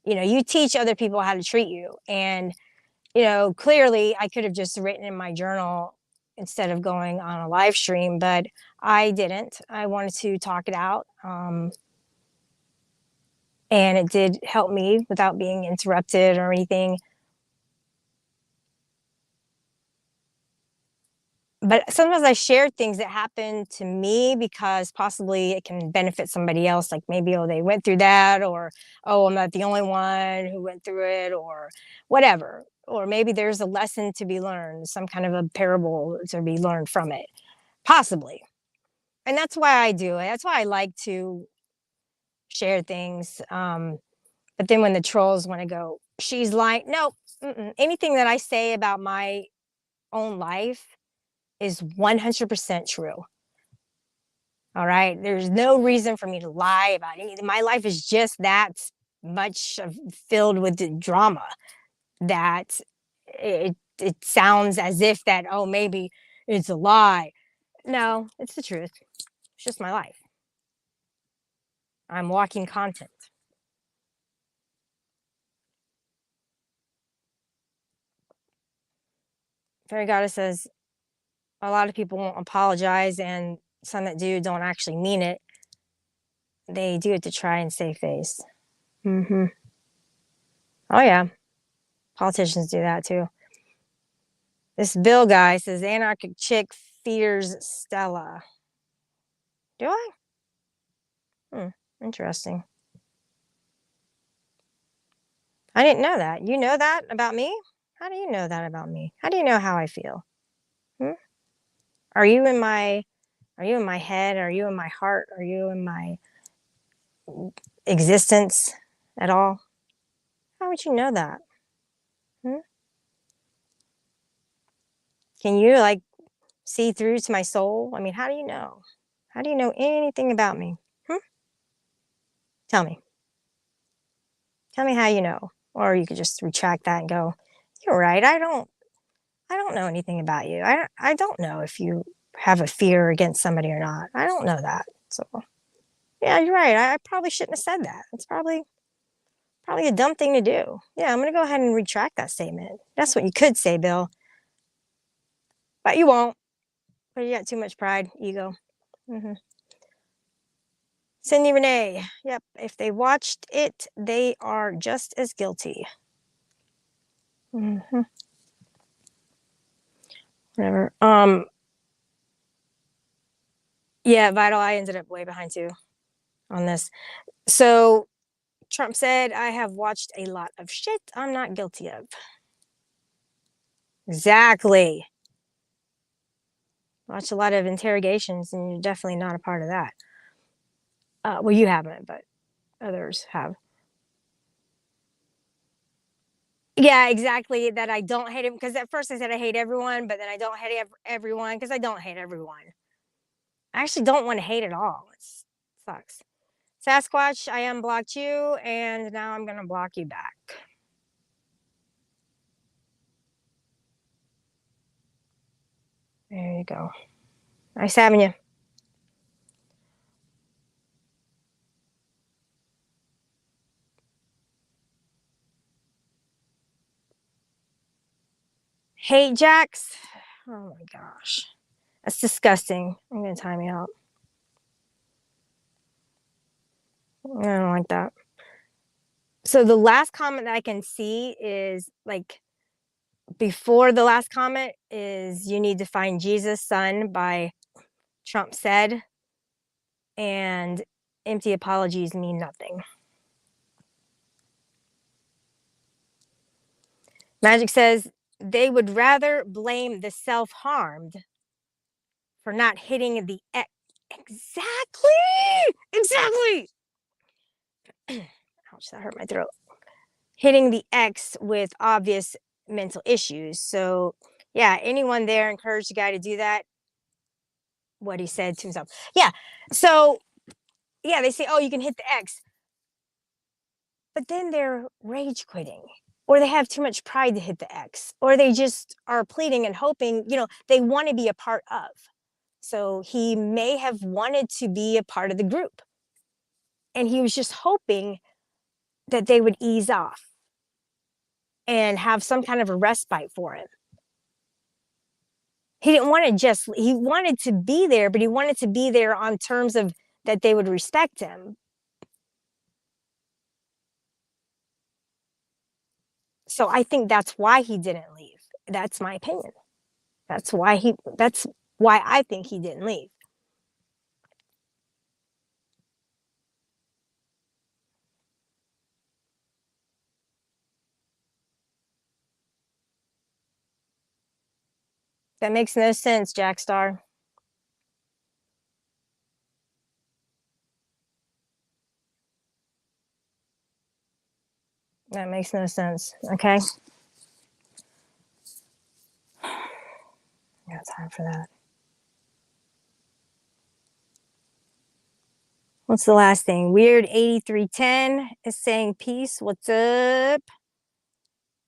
You know, you teach other people how to treat you. And, you know, clearly I could have just written in my journal instead of going on a live stream, but I didn't. I wanted to talk it out. and it did help me without being interrupted or anything. But sometimes I share things that happen to me because possibly it can benefit somebody else. Like maybe, oh, they went through that, or, oh, I'm not the only one who went through it, or whatever. Or maybe there's a lesson to be learned, some kind of a parable to be learned from it, possibly. And that's why I do it. That's why I like to share things. But then when the trolls want to go, she's lying. No, anything that I say about my own life is 100% true. All right. There's no reason for me to lie about anything. My life is just that much filled with the drama that it sounds as if that, oh, maybe it's a lie. No, it's the truth. It's just my life. I'm walking content. Fairy Goddess says a lot of people won't apologize, and some that do don't actually mean it. They do it to try and save face. Mm-hmm. Oh, yeah. Politicians do that too. This Bill guy says anarchic chick fears Stella. Do I? Interesting. I didn't know that. You know that about me? How do you know that about me? How do you know how I feel? Hmm? Are you in my head? Are you in my heart? Are you in my existence at all? How would you know that? Hmm? Can you like see through to my soul? I mean, how do you know? How do you know anything about me? Hmm? Tell me. Tell me how you know. Or you could just retract that and go, you're right. I don't know anything about you. I don't know if you have a fear against somebody or not. I don't know that. So yeah, you're right. I probably shouldn't have said that. It's probably a dumb thing to do. Yeah, I'm gonna go ahead and retract that statement. That's what you could say, Bill. But you won't. But you got too much pride, ego. Mm-hmm. Cindy Renee. Yep. If they watched it, they are just as guilty. Mm-hmm. Whatever. Yeah, Vital. I ended up way behind too on this. So Trump said, I have watched a lot of shit I'm not guilty of. Exactly. Watched a lot of interrogations, and you're definitely not a part of that. Well, you haven't, but others have. Yeah, exactly. That I don't hate him because at first I said I hate everyone, but then I don't hate everyone because I don't hate everyone. I actually don't want to hate at all. It sucks. Sasquatch, I unblocked you, and now I'm gonna block you back. There you go. Nice having you. Hate Jacks. Oh my gosh. That's disgusting. I'm gonna time you out. I don't like that. So the last comment that I can see is like before the last comment is you need to find Jesus, son, by Trump said, and empty apologies mean nothing. Magic says they would rather blame the self-harmed for not hitting the exactly. Ouch, that hurt my throat. Hitting the X with obvious mental issues. So yeah, anyone there encouraged the guy to do that. What he said to himself. Yeah. So yeah, they say, oh, you can hit the X, but then they're rage quitting, or they have too much pride to hit the X, or they just are pleading and hoping, they want to be a part of. So he may have wanted to be a part of the group, and he was just hoping that they would ease off and have some kind of a respite for him. He didn't want to he wanted to be there, but he wanted to be there on terms of that they would respect him. So I think that's why he didn't leave. That's my opinion. That's why I think he didn't leave. That makes no sense, Jack Star. That makes no sense. Okay. I got time for that. What's the last thing? Weird 8310 is saying peace. What's up?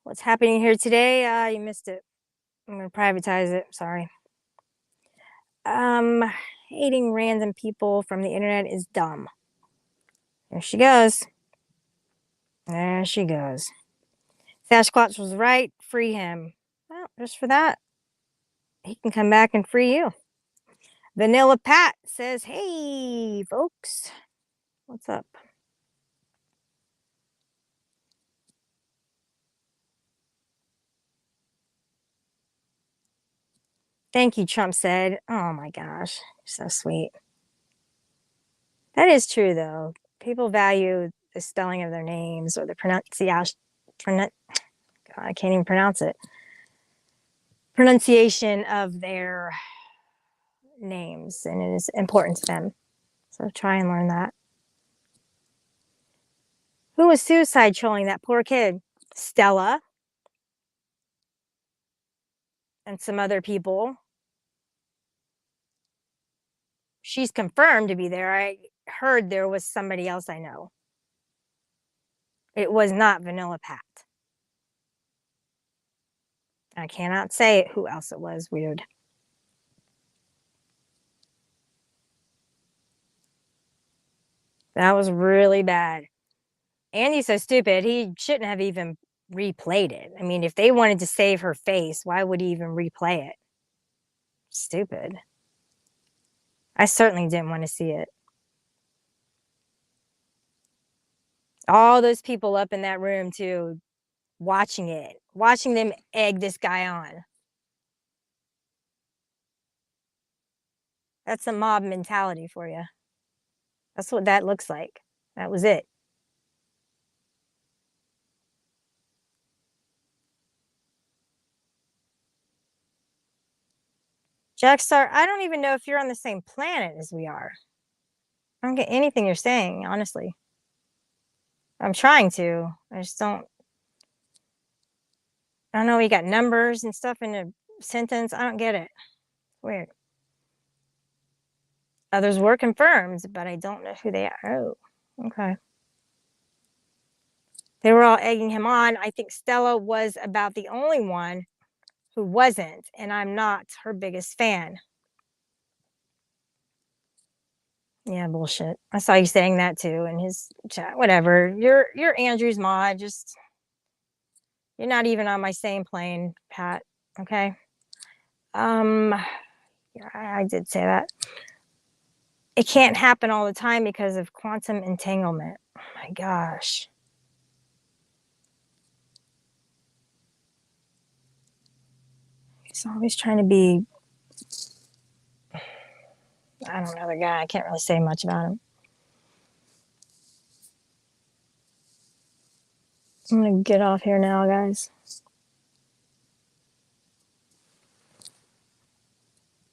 What's happening here today? You missed it. I'm gonna privatize it. Sorry. Um, Hating random people from the internet is dumb. There she goes. There she goes. Sasquatch was right. Free him. Well, just for that, he can come back and free you. Vanilla Pat says, hey, folks. What's up? Thank you, Trump said. Oh my gosh. So sweet. That is true, though. People value the spelling of their names or the pronunciation. God, I can't even pronounce it. Pronunciation of their names, and it is important to them. So try and learn that. Who was suicide trolling that poor kid? Stella and some other people. She's confirmed to be there. I heard there was somebody else I know. It was not Vanilla Pat. I cannot say who else it was. Weird. That was really bad. Andy's so stupid. He shouldn't have even replayed it. I mean, if they wanted to save her face, why would he even replay it? Stupid. I certainly didn't want to see it. All those people up in that room, too, watching it, watching them egg this guy on. That's a mob mentality for you. That's what that looks like. That was it. Jackstar, I don't even know if you're on the same planet as we are. I don't get anything you're saying, honestly. I'm trying to. I just don't. I don't know. You got numbers and stuff in a sentence. I don't get it. Weird. Others were confirmed, but I don't know who they are. Oh, okay. They were all egging him on. I think Stella was about the only one who wasn't, and I'm not her biggest fan. Yeah, bullshit. I saw you saying that too in his chat. Whatever. You're Andrew's mod. Just you're not even on my same plane, Pat. Okay. Yeah, I did say that. It can't happen all the time because of quantum entanglement. Oh my gosh. He's always trying to be, I don't know, the guy. I can't really say much about him. I'm going to get off here now, guys.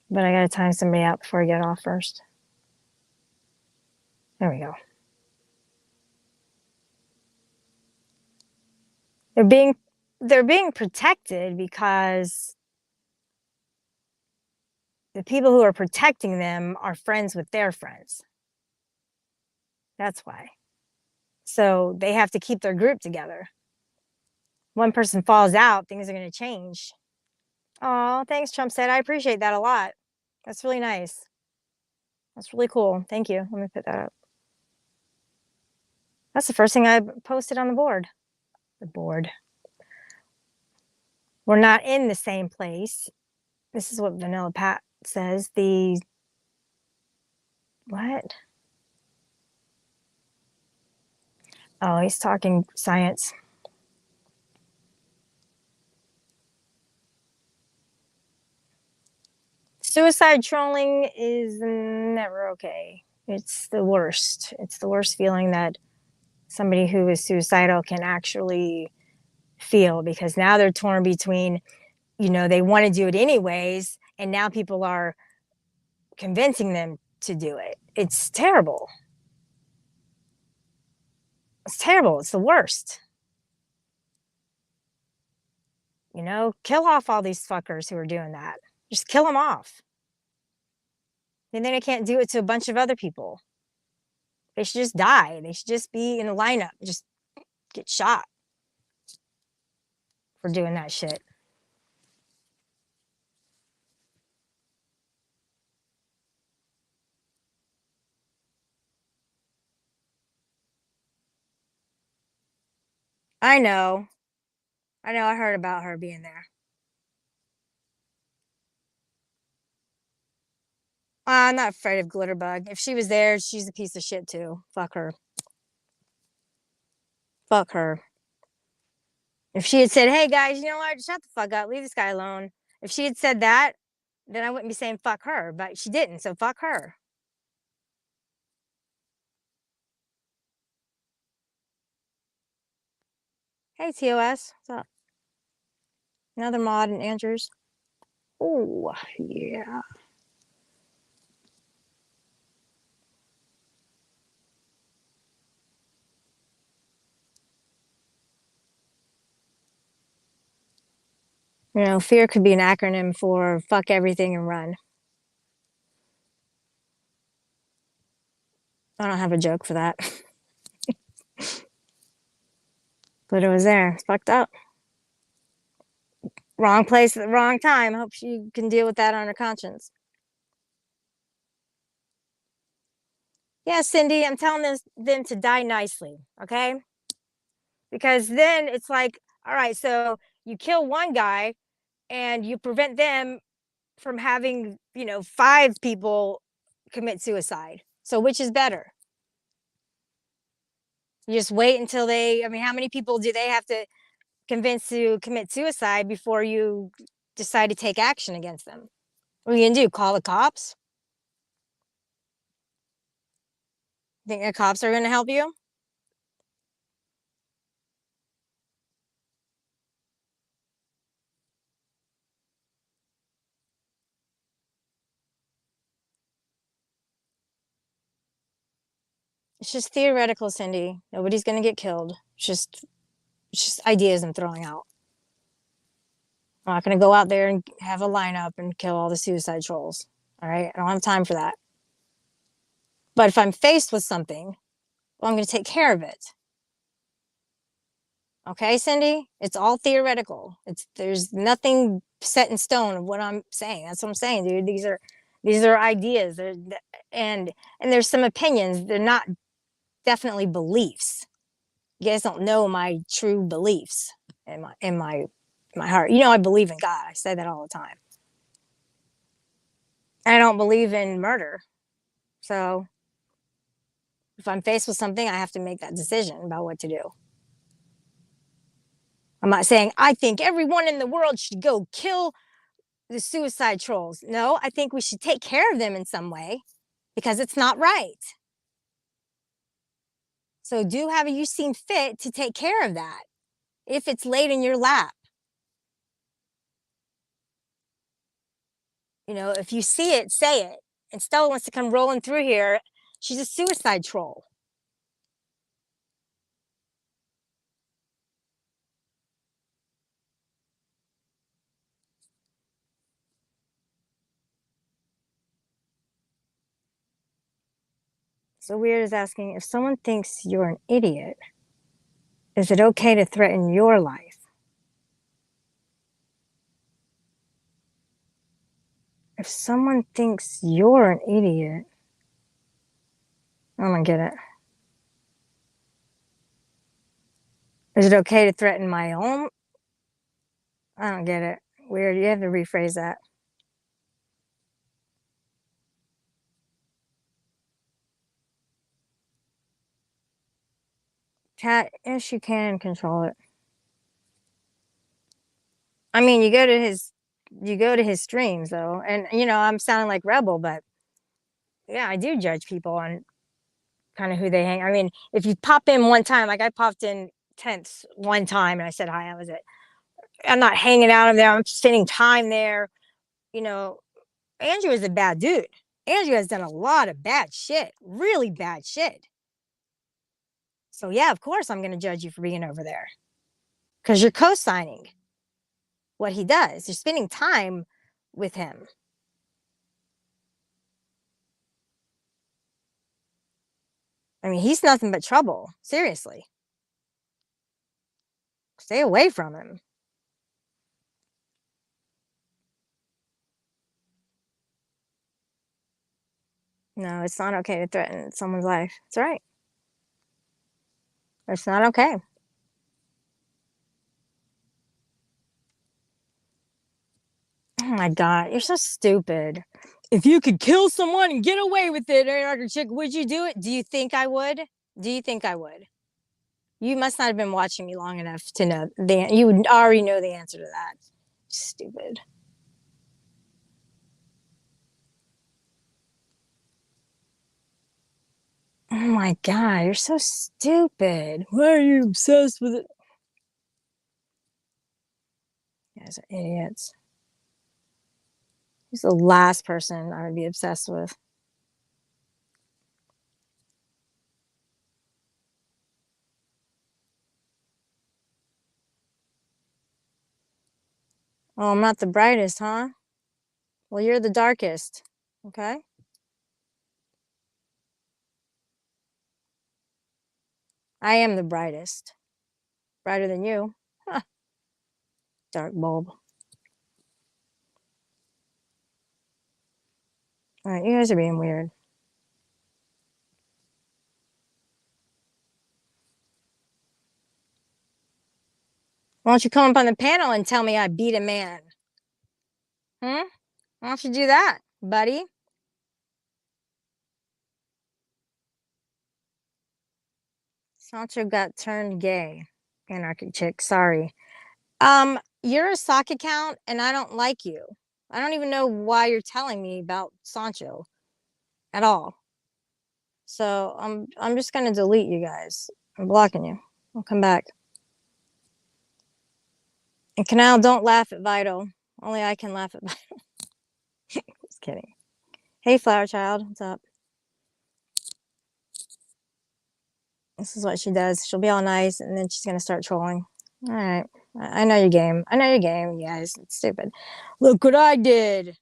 But I got to time somebody out before I get off first. There we go. They're being protected because the people who are protecting them are friends with their friends. That's why. So they have to keep their group together. One person falls out, things are going to change. Oh, thanks, Trump said. I appreciate that a lot. That's really nice. That's really cool. Thank you. Let me put that up. That's the first thing I posted on the board. The board. We're not in the same place. This is what Vanilla Pat says. The what? Oh, he's talking science. Suicide trolling is never okay. It's the worst. It's the worst feeling that somebody who is suicidal can actually feel, because now they're torn between, they want to do it anyways, and now people are convincing them to do it. It's terrible. It's terrible. It's the worst. Kill off all these fuckers who are doing that. Just kill them off. And then they can't do it to a bunch of other people. They should just die. They should just be in a lineup, just get shot for doing that shit. I know. I know. I heard about her being there. I'm not afraid of Glitterbug. If she was there, she's a piece of shit too. Fuck her. Fuck her. If she had said, "Hey guys, you know what? Shut the fuck up. Leave this guy alone." If she had said that, then I wouldn't be saying fuck her. But she didn't, so fuck her. Hey TOS, what's up? Another mod in Andrews. Oh yeah. Fear could be an acronym for fuck everything and run. I don't have a joke for that. But it was there. It's fucked up. Wrong place at the wrong time. Hope she can deal with that on her conscience. Yeah, Cindy, I'm telling them to die nicely, okay? Because then it's like, all right, so you kill one guy and you prevent them from having, 5 people commit suicide. So which is better? You just wait until how many people do they have to convince to commit suicide before you decide to take action against them? What are you gonna do? Call the cops? Think the cops are gonna help you? It's just theoretical, Cindy. Nobody's gonna get killed. It's just ideas I'm throwing out. I'm not gonna go out there and have a lineup and kill all the suicide trolls. All right, I don't have time for that. But if I'm faced with something, well, I'm gonna take care of it. Okay, Cindy? It's all theoretical. There's nothing set in stone of what I'm saying. That's what I'm saying, dude. These are ideas. And there's some opinions. They're not definitely beliefs. You guys don't know my true beliefs in my heart. I believe in God. I say that all the time. I don't believe in murder. So if I'm faced with something, I have to make that decision about what to do. I'm not saying I think everyone in the world should go kill the suicide trolls. No, I think we should take care of them in some way because it's not right. So do however you seem fit to take care of that if it's laid in your lap. If you see it, say it. And Stella wants to come rolling through here. She's a suicide troll. So Weird is asking, if someone thinks you're an idiot, is it okay to threaten your life? If someone thinks you're an idiot, I don't get it. Is it okay to threaten my own? I don't get it. Weird. You have to rephrase that. Chat, yes, you can control it. I mean, you go to his you go to his streams though, and you know, I'm sounding like rebel, but yeah, I do judge people on kind of who they hang. I mean, if you pop in one time, like I popped in tents one time and I said hi, that was it. I'm not hanging out there. I'm spending time there. You know, Andrew is a bad dude. Andrew has done a lot of bad shit, really bad shit. So yeah, of course I'm going to judge you for being over there because you're co-signing what he does. You're spending time with him. I mean, he's nothing but trouble. Seriously. Stay away from him. No, it's not okay to threaten someone's life. It's all right. It's not okay. Oh my God, you're so stupid. If you could kill someone and get away with it, chick, would you do it? Do you think I would? Do you think I would? You must not have been watching me long enough to know you would already know the answer to that. Stupid. Oh my God, you're so stupid. Why are you obsessed with it? You guys are idiots. He's the last person I would be obsessed with. Oh, I'm not the brightest, huh? Well, you're the darkest. Okay. I am the brightest. Brighter than you. Huh. Dark bulb. All right, you guys are being weird. Why don't you come up on the panel and tell me I beat a man? Hmm? Why don't you do that, buddy? Sancho got turned gay. Anarchy chick, sorry. You're a sock account and I don't like you. I don't even know why you're telling me about Sancho at all. So I'm just gonna delete you guys. I'm blocking you. I'll come back. And Canal, don't laugh at Vital. Only I can laugh at Vital. Just kidding. Hey, Flower Child, what's up? This is what she does. She'll be all nice and then she's gonna start trolling. All right. I know your game. I know your game, you guys. It's stupid. Look what I did.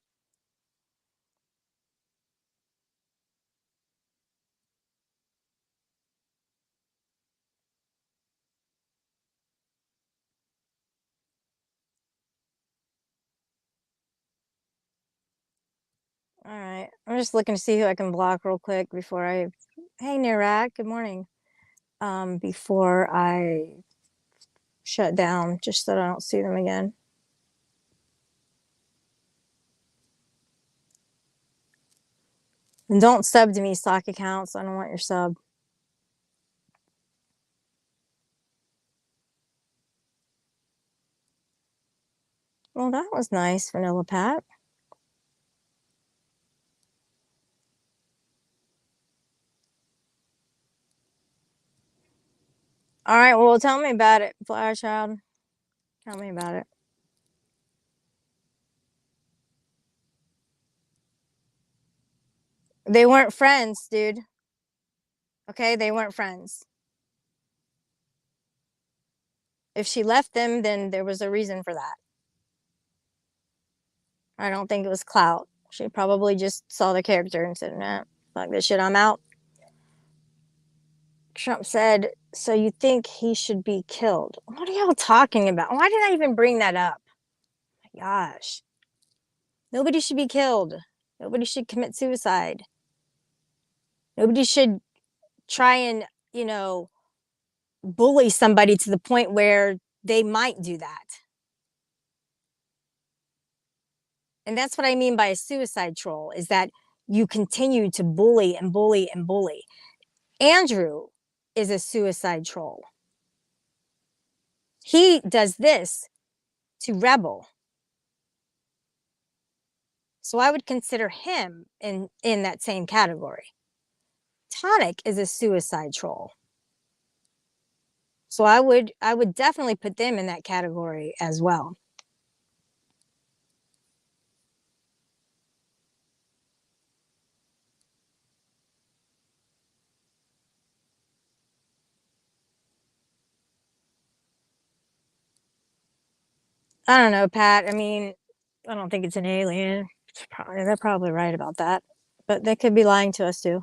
All right. I'm just looking to see who I can block real quick before I. Hey, Nirak. Good morning. Before I shut down, just so that I don't see them again. And don't sub to me, stock accounts. I don't want your sub. Well, that was nice, Vanilla Pat. All right. Well, tell me about it, Flower Child. Tell me about it. They weren't friends, dude. Okay, they weren't friends. If she left them, then there was a reason for that. I don't think it was clout. She probably just saw the character and said, nah, fuck this shit, I'm out. Trump said, so you think he should be killed? What are y'all talking about? Why did I even bring that up? My gosh. Nobody should be killed. Nobody should commit suicide. Nobody should try and, bully somebody to the point where they might do that. And that's what I mean by a suicide troll, is that you continue to bully and bully and bully. Andrew is a suicide troll. He does this to Rebel. So I would consider him in that same category. Tonic is a suicide troll. So I would definitely put them in that category as well. I don't know, Pat. I mean, I don't think it's an alien. They're probably right about that. But they could be lying to us too.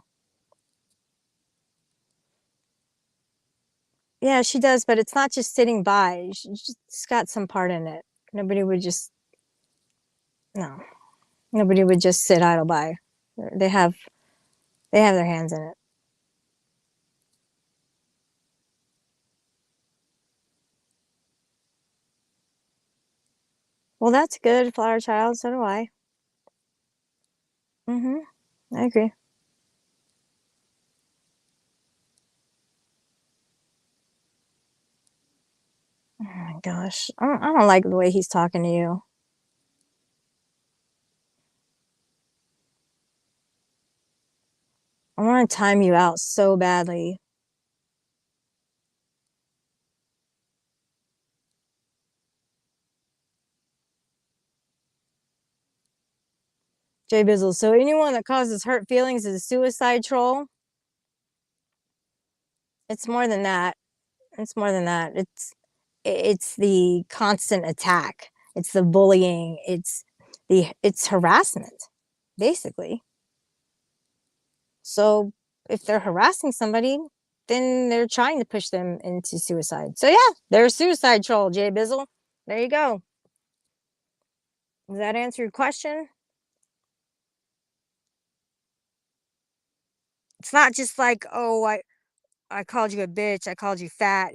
Yeah, she does, but it's not just sitting by. She's got some part in it. Nobody would just no. Nobody would just sit idle by. They have they have their hands in it. Well, that's good, flower child. So do I. I agree. Oh my gosh, I don't like the way he's talking to you. I want to time you out so badly. Jay Bizzle. So anyone that causes hurt feelings is a suicide troll. It's more than that. It's more than that. It's the constant attack. It's the bullying. It's harassment, basically. So if they're harassing somebody, then they're trying to push them into suicide. So yeah, they're a suicide troll, Jay Bizzle. There you go. Does that answer your question? It's not just like, oh, I called you a bitch, I called you fat.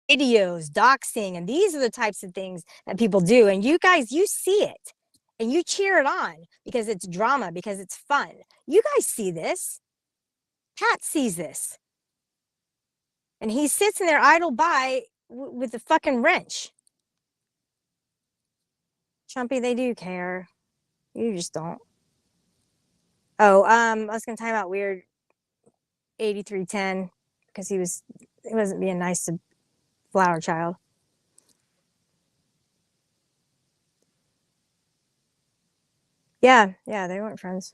Videos, doxing, and these are the types of things that people do. And you guys, you see it and you cheer it on because it's drama, because it's fun. You guys see this. Pat sees this. And he sits in there idle by with the fucking wrench. Chumpy, they do care. You just don't. Oh, I was gonna talk about weird 8310 because he wasn't being nice to Flower Child. Yeah, yeah, they weren't friends.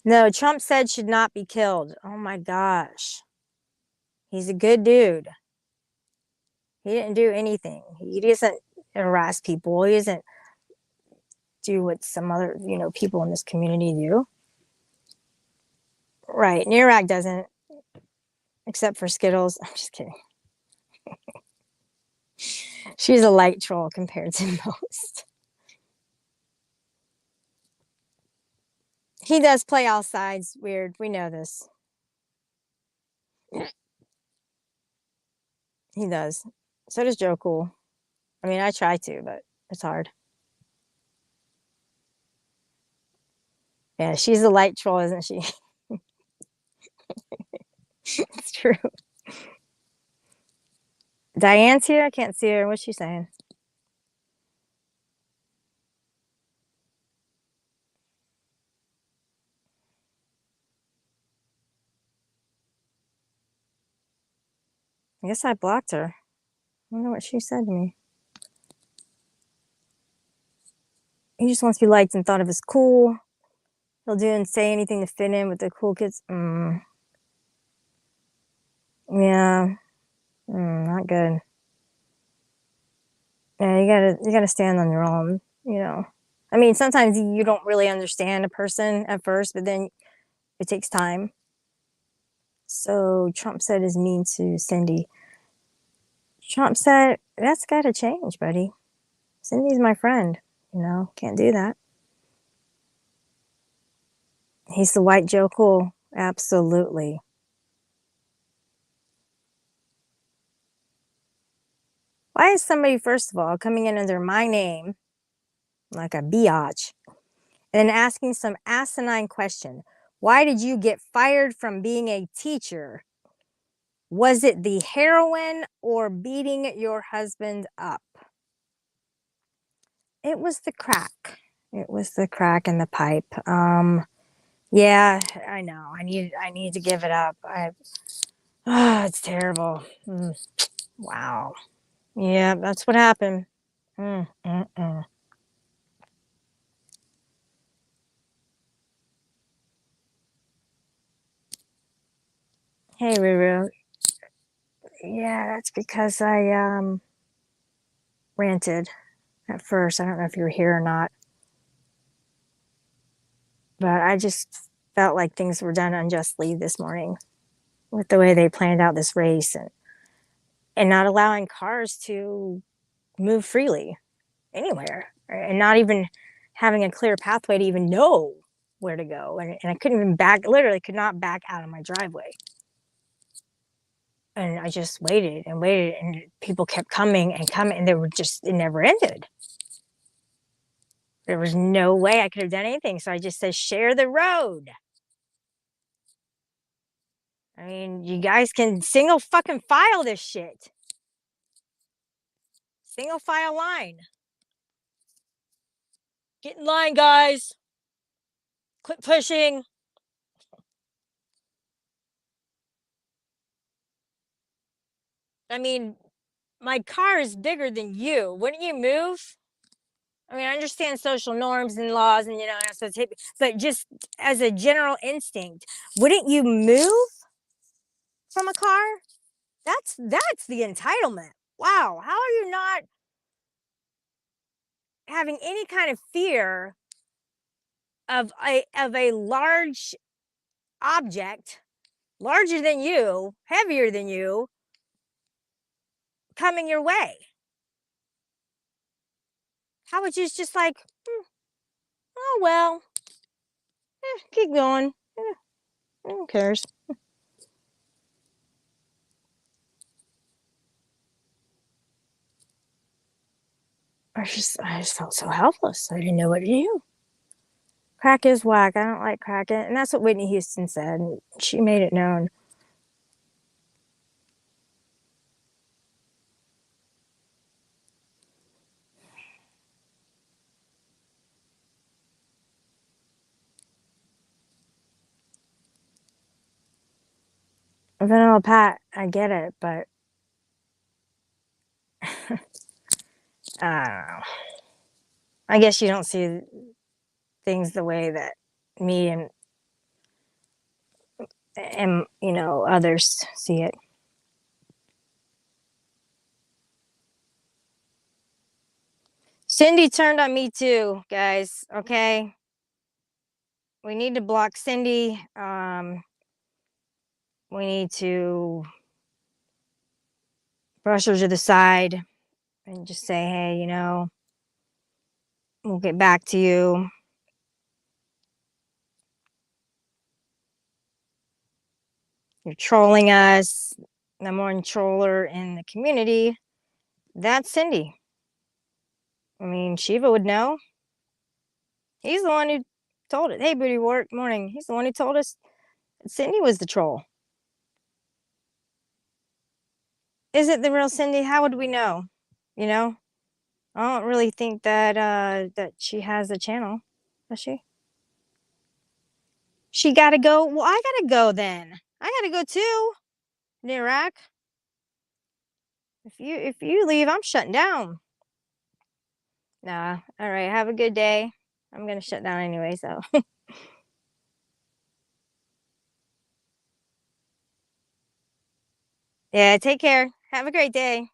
No, Trump said should not be killed. Oh my gosh. He's a good dude. He didn't do anything. He doesn't harass people. He doesn't do what some other, people in this community do. Right. Nirag doesn't, except for Skittles. I'm just kidding. She's a light troll compared to most. He does play all sides. Weird. We know this. He does. So does Joe Cool. I mean, I try to, but it's hard. Yeah, she's a light troll, isn't she? It's true. Diane's here. I can't see her. What's she saying? I guess I blocked her. I don't know what she said to me. He just wants to be liked and thought of as cool. He'll do and say anything to fit in with the cool kids. Yeah. Not good. Yeah, you gotta stand on your own. I mean, sometimes you don't really understand a person at first, but then it takes time. So Trump said is mean to Cindy. Trump said that's gotta change, buddy. Cindy's my friend. Can't do that. He's the white Joe Cool. Absolutely. Why is somebody, first of all, coming in under my name like a biatch and asking some asinine question. Why did you get fired from being a teacher? Was it the heroin or beating your husband up? It was the crack. It was the crack in the pipe. Yeah, I know. I need to give it up. It's terrible. Wow. Yeah, that's what happened. Mm, mm, mm. Hey, Ruru. Yeah, that's because I ranted at first. I don't know if you were here or not, but I just felt like things were done unjustly this morning with the way they planned out this race and not allowing cars to move freely anywhere and not even having a clear pathway to even know where to go. And I couldn't even literally could not back out of my driveway. And I just waited and waited, and people kept coming and coming, and it never ended. There was no way I could have done anything. So I just said, share the road. I mean, you guys can single fucking file this shit. Single file line. Get in line, guys. Quit pushing. I mean, my car is bigger than you. Wouldn't you move? I mean, I understand social norms and laws and, but just as a general instinct, wouldn't you move from a car? That's the entitlement. Wow. How are you not having any kind of fear of a large object, larger than you, heavier than you, coming your way? How would you just like, oh well, keep going. Who cares? I just felt so helpless. I didn't know what to do. Crack is whack. I don't like crack, and that's what Whitney Houston said. And she made it known. Vanilla Pat, I get it, but I don't know. I guess you don't see things the way that me and others see it. Cindy turned on me too, guys. Okay, we need to block Cindy. We need to brush her to the side and just say, hey, we'll get back to you. You're trolling us. Number one troller in the community. That's Cindy. I mean, Shiva would know. He's the one who told it. Hey, Booty Wart, morning. He's the one who told us Cindy was the troll. Is it the real Cindy? How would we know? You know, I don't really think that she has a channel, does she? She gotta go. Well, I gotta go then. I gotta go too. Nirac. If you leave, I'm shutting down. Nah. All right. Have a good day. I'm gonna shut down anyway. So yeah. Take care. Have a great day.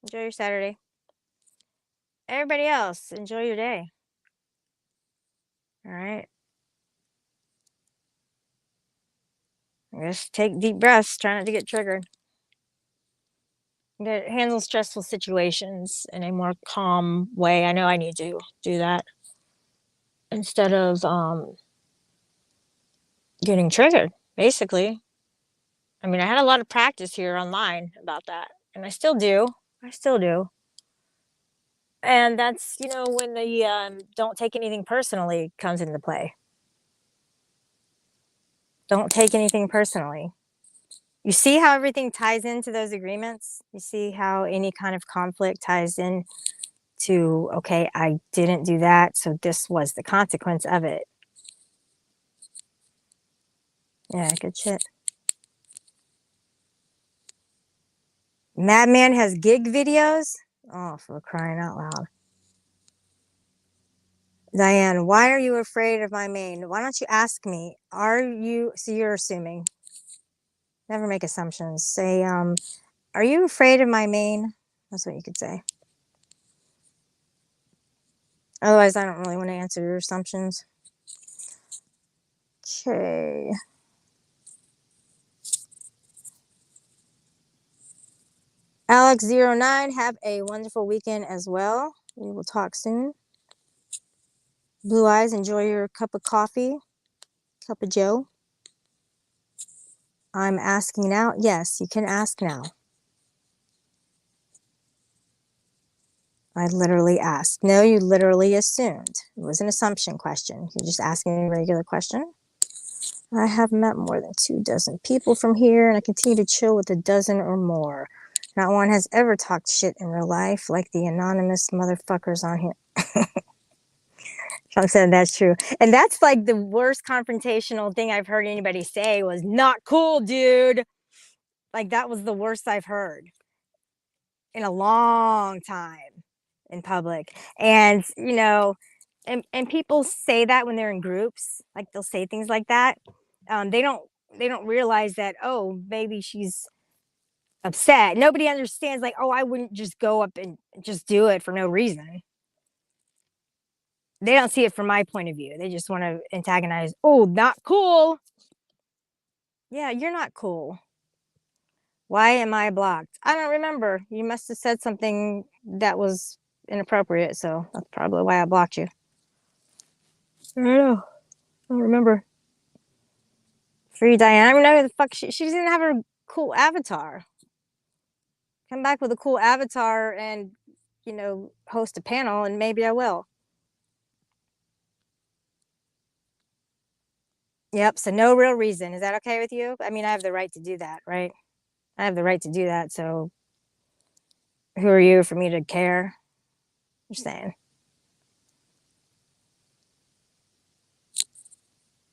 Enjoy your Saturday. Everybody else, enjoy your day. All right. Just take deep breaths. Try not to get triggered. Handle stressful situations in a more calm way. I know I need to do that instead of getting triggered. Basically, I mean, I had a lot of practice here online about that, and I still do. And that's, when the don't take anything personally comes into play. Don't take anything personally. You see how everything ties into those agreements? You see how any kind of conflict ties in to, okay, I didn't do that, so this was the consequence of it. Yeah, good shit. Madman has gig videos? Oh, for crying out loud. Diane, why are you afraid of my mane? Why don't you ask me? So you're assuming. Never make assumptions. Say, are you afraid of my mane? That's what you could say. Otherwise, I don't really want to answer your assumptions. Okay. Alex09, have a wonderful weekend as well. We will talk soon. Blue Eyes, enjoy your cup of coffee, cup of joe. I'm asking now. Yes, you can ask now. I literally asked. No, you literally assumed. It was an assumption question. You're just asking a regular question. I have met more than 24 people from here, and I continue to chill with a dozen or more. Not one has ever talked shit in real life like the anonymous motherfuckers on here. Sean said that's true. And that's like the worst confrontational thing I've heard anybody say was not cool, dude. Like that was the worst I've heard in a long time in public. And, and people say that when they're in groups, like they'll say things like that. They don't realize that, oh, maybe she's upset. Nobody understands like, oh, I wouldn't just go up and just do it for no reason. They don't see it from my point of view. They just want to antagonize. Oh, not cool. Yeah, you're not cool. Why am I blocked? I don't remember. You must have said something that was inappropriate, so that's probably why I blocked you. I don't know. I don't remember. Free Diane. I don't know who the fuck she doesn't have her cool avatar. Come back with a cool avatar and, host a panel, and maybe I will. Yep. So no real reason. Is that okay with you? I mean, I have the right to do that, right? I have the right to do that. So who are you for me to care? Just saying.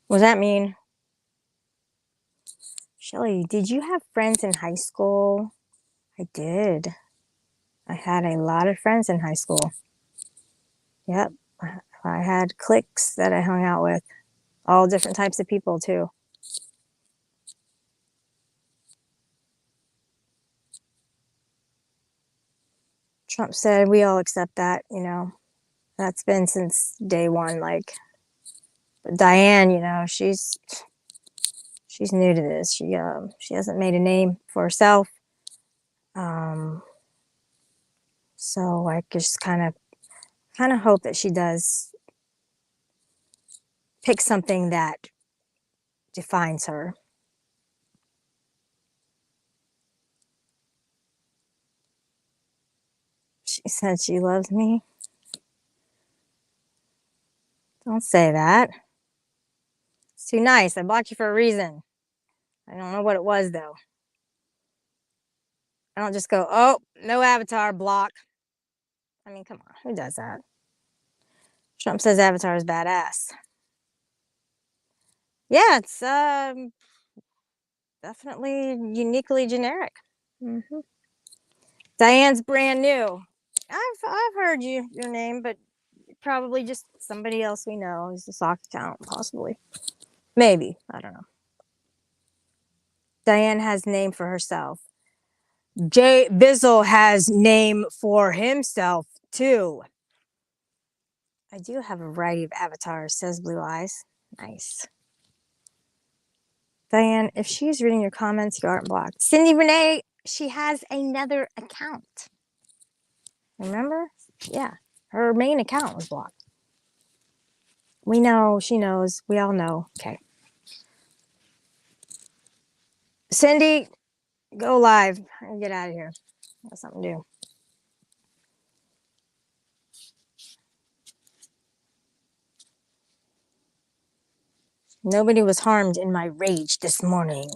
What does that mean? Shelly, did you have friends in high school? I did. I had a lot of friends in high school. Yep. I had cliques that I hung out with. All different types of people, too. Trump said we all accept that, That's been since day one. Like, but Diane, she's new to this. She hasn't made a name for herself. So I just kind of hope that she does pick something that defines her. She said she loves me. Don't say that. It's too nice. I blocked you for a reason. I don't know what it was, though. I don't just go, oh, no avatar, block. I mean, come on. Who does that? Trump says avatar is badass. Yeah, it's definitely uniquely generic. Mm-hmm. Diane's brand new. I've heard your name, but probably just somebody else we know is the sock account, possibly. Maybe. I don't know. Diane has name for herself. Jay Bizzle has name for himself, too. I do have a variety of avatars, says Blue Eyes. Nice. Diane, if she's reading your comments, you aren't blocked. Cindy Renee, she has another account. Remember? Yeah. Her main account was blocked. We know. She knows. We all know. Okay. Cindy, go live and get out of here. Got something to do. Nobody was harmed in my rage this morning.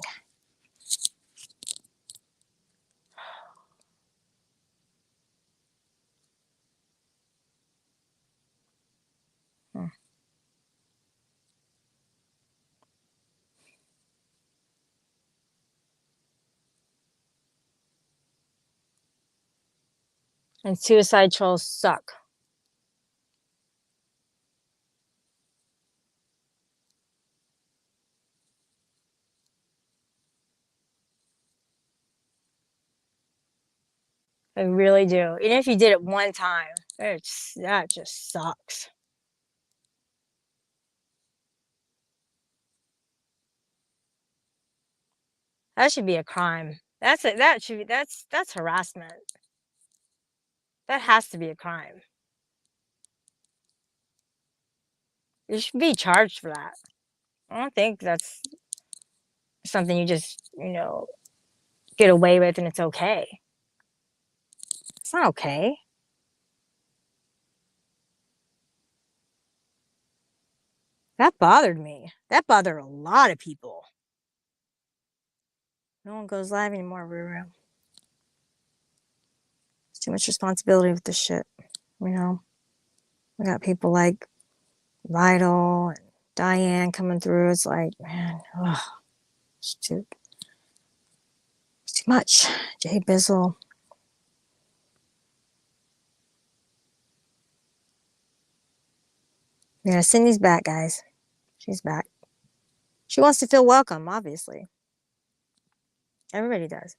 And suicide trolls suck. I really do. Even if you did it one time, that just sucks. That should be a crime. That's harassment. That has to be a crime. You should be charged for that. I don't think that's something you just, get away with and it's okay. It's not okay. That bothered me. That bothered a lot of people. No one goes live anymore, Ruru. It's too much responsibility with this shit. We got people like Vital and Diane coming through. It's like, man, it's too much. Jay Bizzle. Yeah, Cindy's back, guys. She's back. She wants to feel welcome, obviously. Everybody does.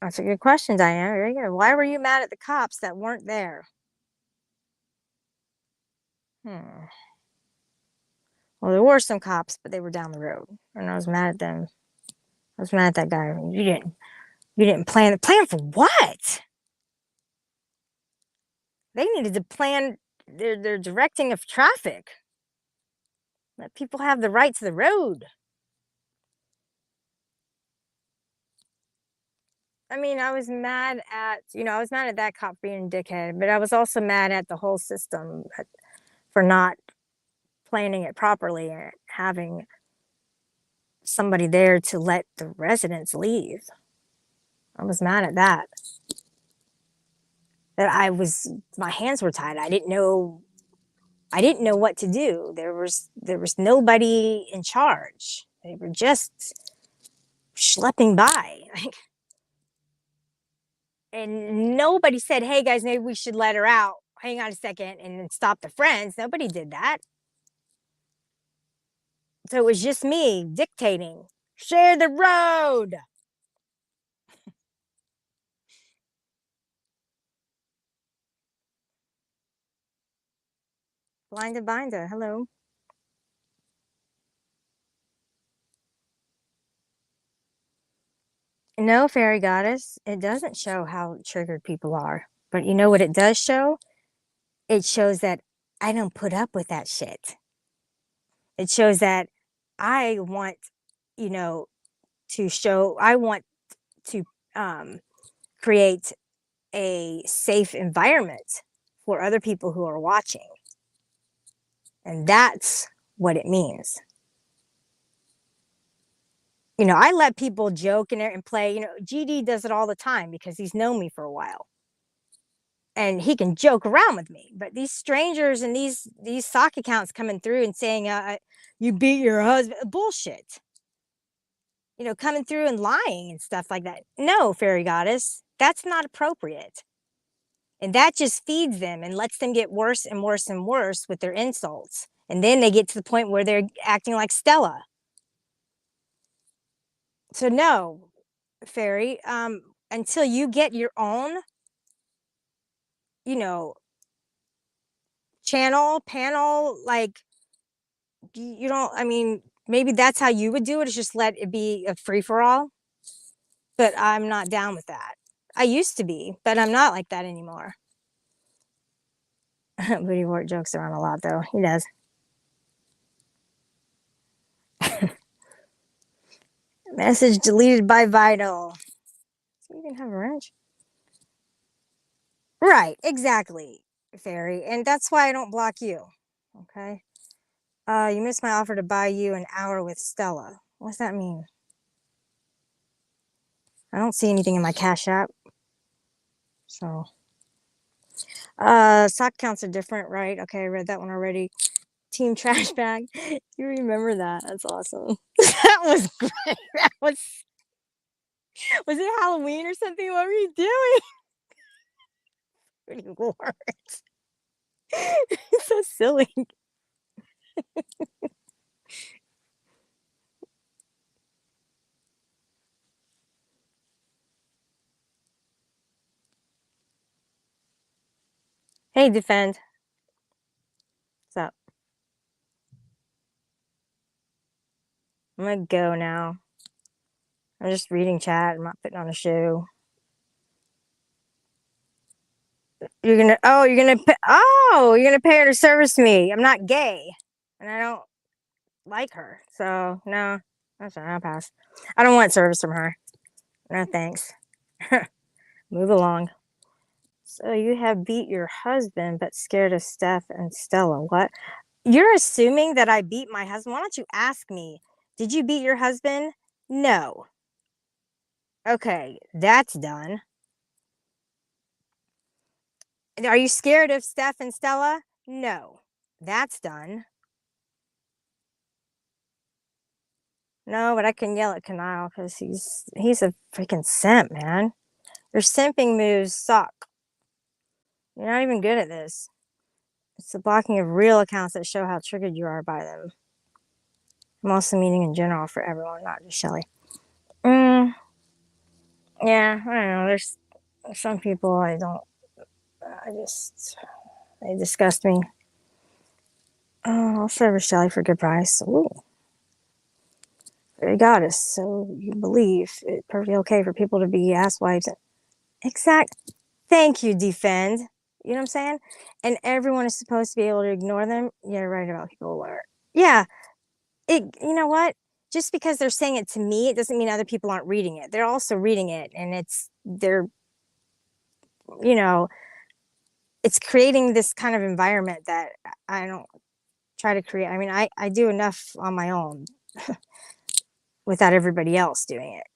That's a good question, Diane. Very good. Why were you mad at the cops that weren't there? Well, there were some cops, but they were down the road, and I was mad at them. I was mad at that guy. You didn't plan. Plan for what? They needed to plan their directing of traffic. Let people have the right to the road. I mean, I was mad at that cop being a dickhead, but I was also mad at the whole system for not planning it properly and having somebody there to let the residents leave. I was mad at that. My hands were tied. I didn't know what to do. There was nobody in charge. They were just schlepping by. And nobody said, hey guys, maybe we should let her out. Hang on a second and then stop the friends. Nobody did that. So it was just me dictating. Share the road. Blinda Binda, hello. No, fairy goddess, it doesn't show how triggered people are. But you know what it does show? It shows that I don't put up with that shit. It shows that I want, I want to create a safe environment for other people who are watching. And that's what it means. I let people joke and play. GD does it all the time because he's known me for a while. And he can joke around with me. But these strangers and these sock accounts coming through and saying, you beat your husband, bullshit. Coming through and lying and stuff like that. No, fairy goddess, that's not appropriate. And that just feeds them and lets them get worse and worse and worse with their insults. And then they get to the point where they're acting like Stella. So no, fairy, until you get your own, panel, like, you don't, I mean, maybe that's how you would do it, is just let it be a free-for-all. But I'm not down with that. I used to be, but I'm not like that anymore. Booty Wart jokes around a lot, though. He does. Message deleted by Vital. So you can have a wrench. Right, exactly, fairy. And that's why I don't block you. Okay. You missed my offer to buy you an hour with Stella. What's that mean? I don't see anything in my Cash App. So, sock counts are different, right? Okay, I read that one already. Team trash bag. You remember that? That's awesome. That was great. That was it Halloween or something? What were you doing? Pretty words. It's so silly. Hey, defend. What's up? I'm gonna go now. I'm just reading chat. I'm not putting on a show. You're gonna pay her to service me. I'm not gay, and I don't like her. So no, that's all right. I'll pass. I don't want service from her. No thanks. Move along. So you have beat your husband, but scared of Steph and Stella. What? You're assuming that I beat my husband. Why don't you ask me? Did you beat your husband? No. Okay, that's done. Are you scared of Steph and Stella? No. That's done. No, but I can yell at Kanile because he's a freaking simp, man. Your simping moves suck. You're not even good at this. It's the blocking of real accounts that show how triggered you are by them. I'm also meaning in general for everyone, not just Shelly. Yeah, I don't know. There's some people I don't. They disgust me. Oh, I'll service Shelly for a good price. Ooh, fairy goddess. So you believe it's perfectly okay for people to be asswives? Exact. Thank you, defend. You know what I'm saying? And everyone is supposed to be able to ignore them. Yeah, right about people who are. Yeah, you know what? Just because they're saying it to me, it doesn't mean other people aren't reading it. They're also reading it, and you know, it's creating this kind of environment that I don't try to create. I mean, I do enough on my own without everybody else doing it.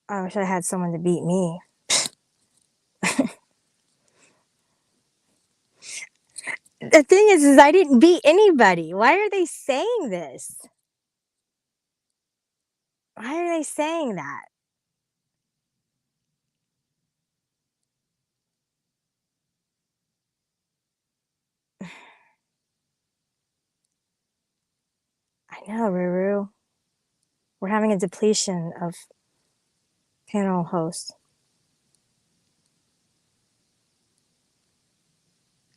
I wish I had someone to beat me. The thing is I didn't beat anybody. Why are they saying this? Why are they saying that? I know, Ruru. We're having a depletion of panel hosts.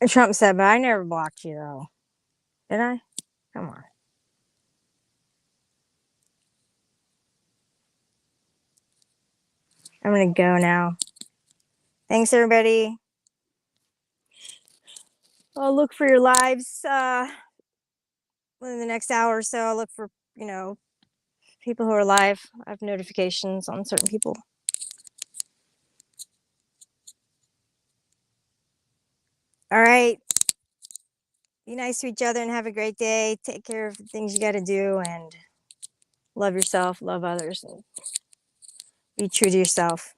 And Trump said, but I never blocked you, though. Did I? Come on. I'm going to go now. Thanks, everybody. I'll look for your lives within the next hour or so. I'll look for, people who are live. I have notifications on certain people. All right. Be nice to each other and have a great day. Take care of the things you got to do and love yourself, love others, and be true to yourself.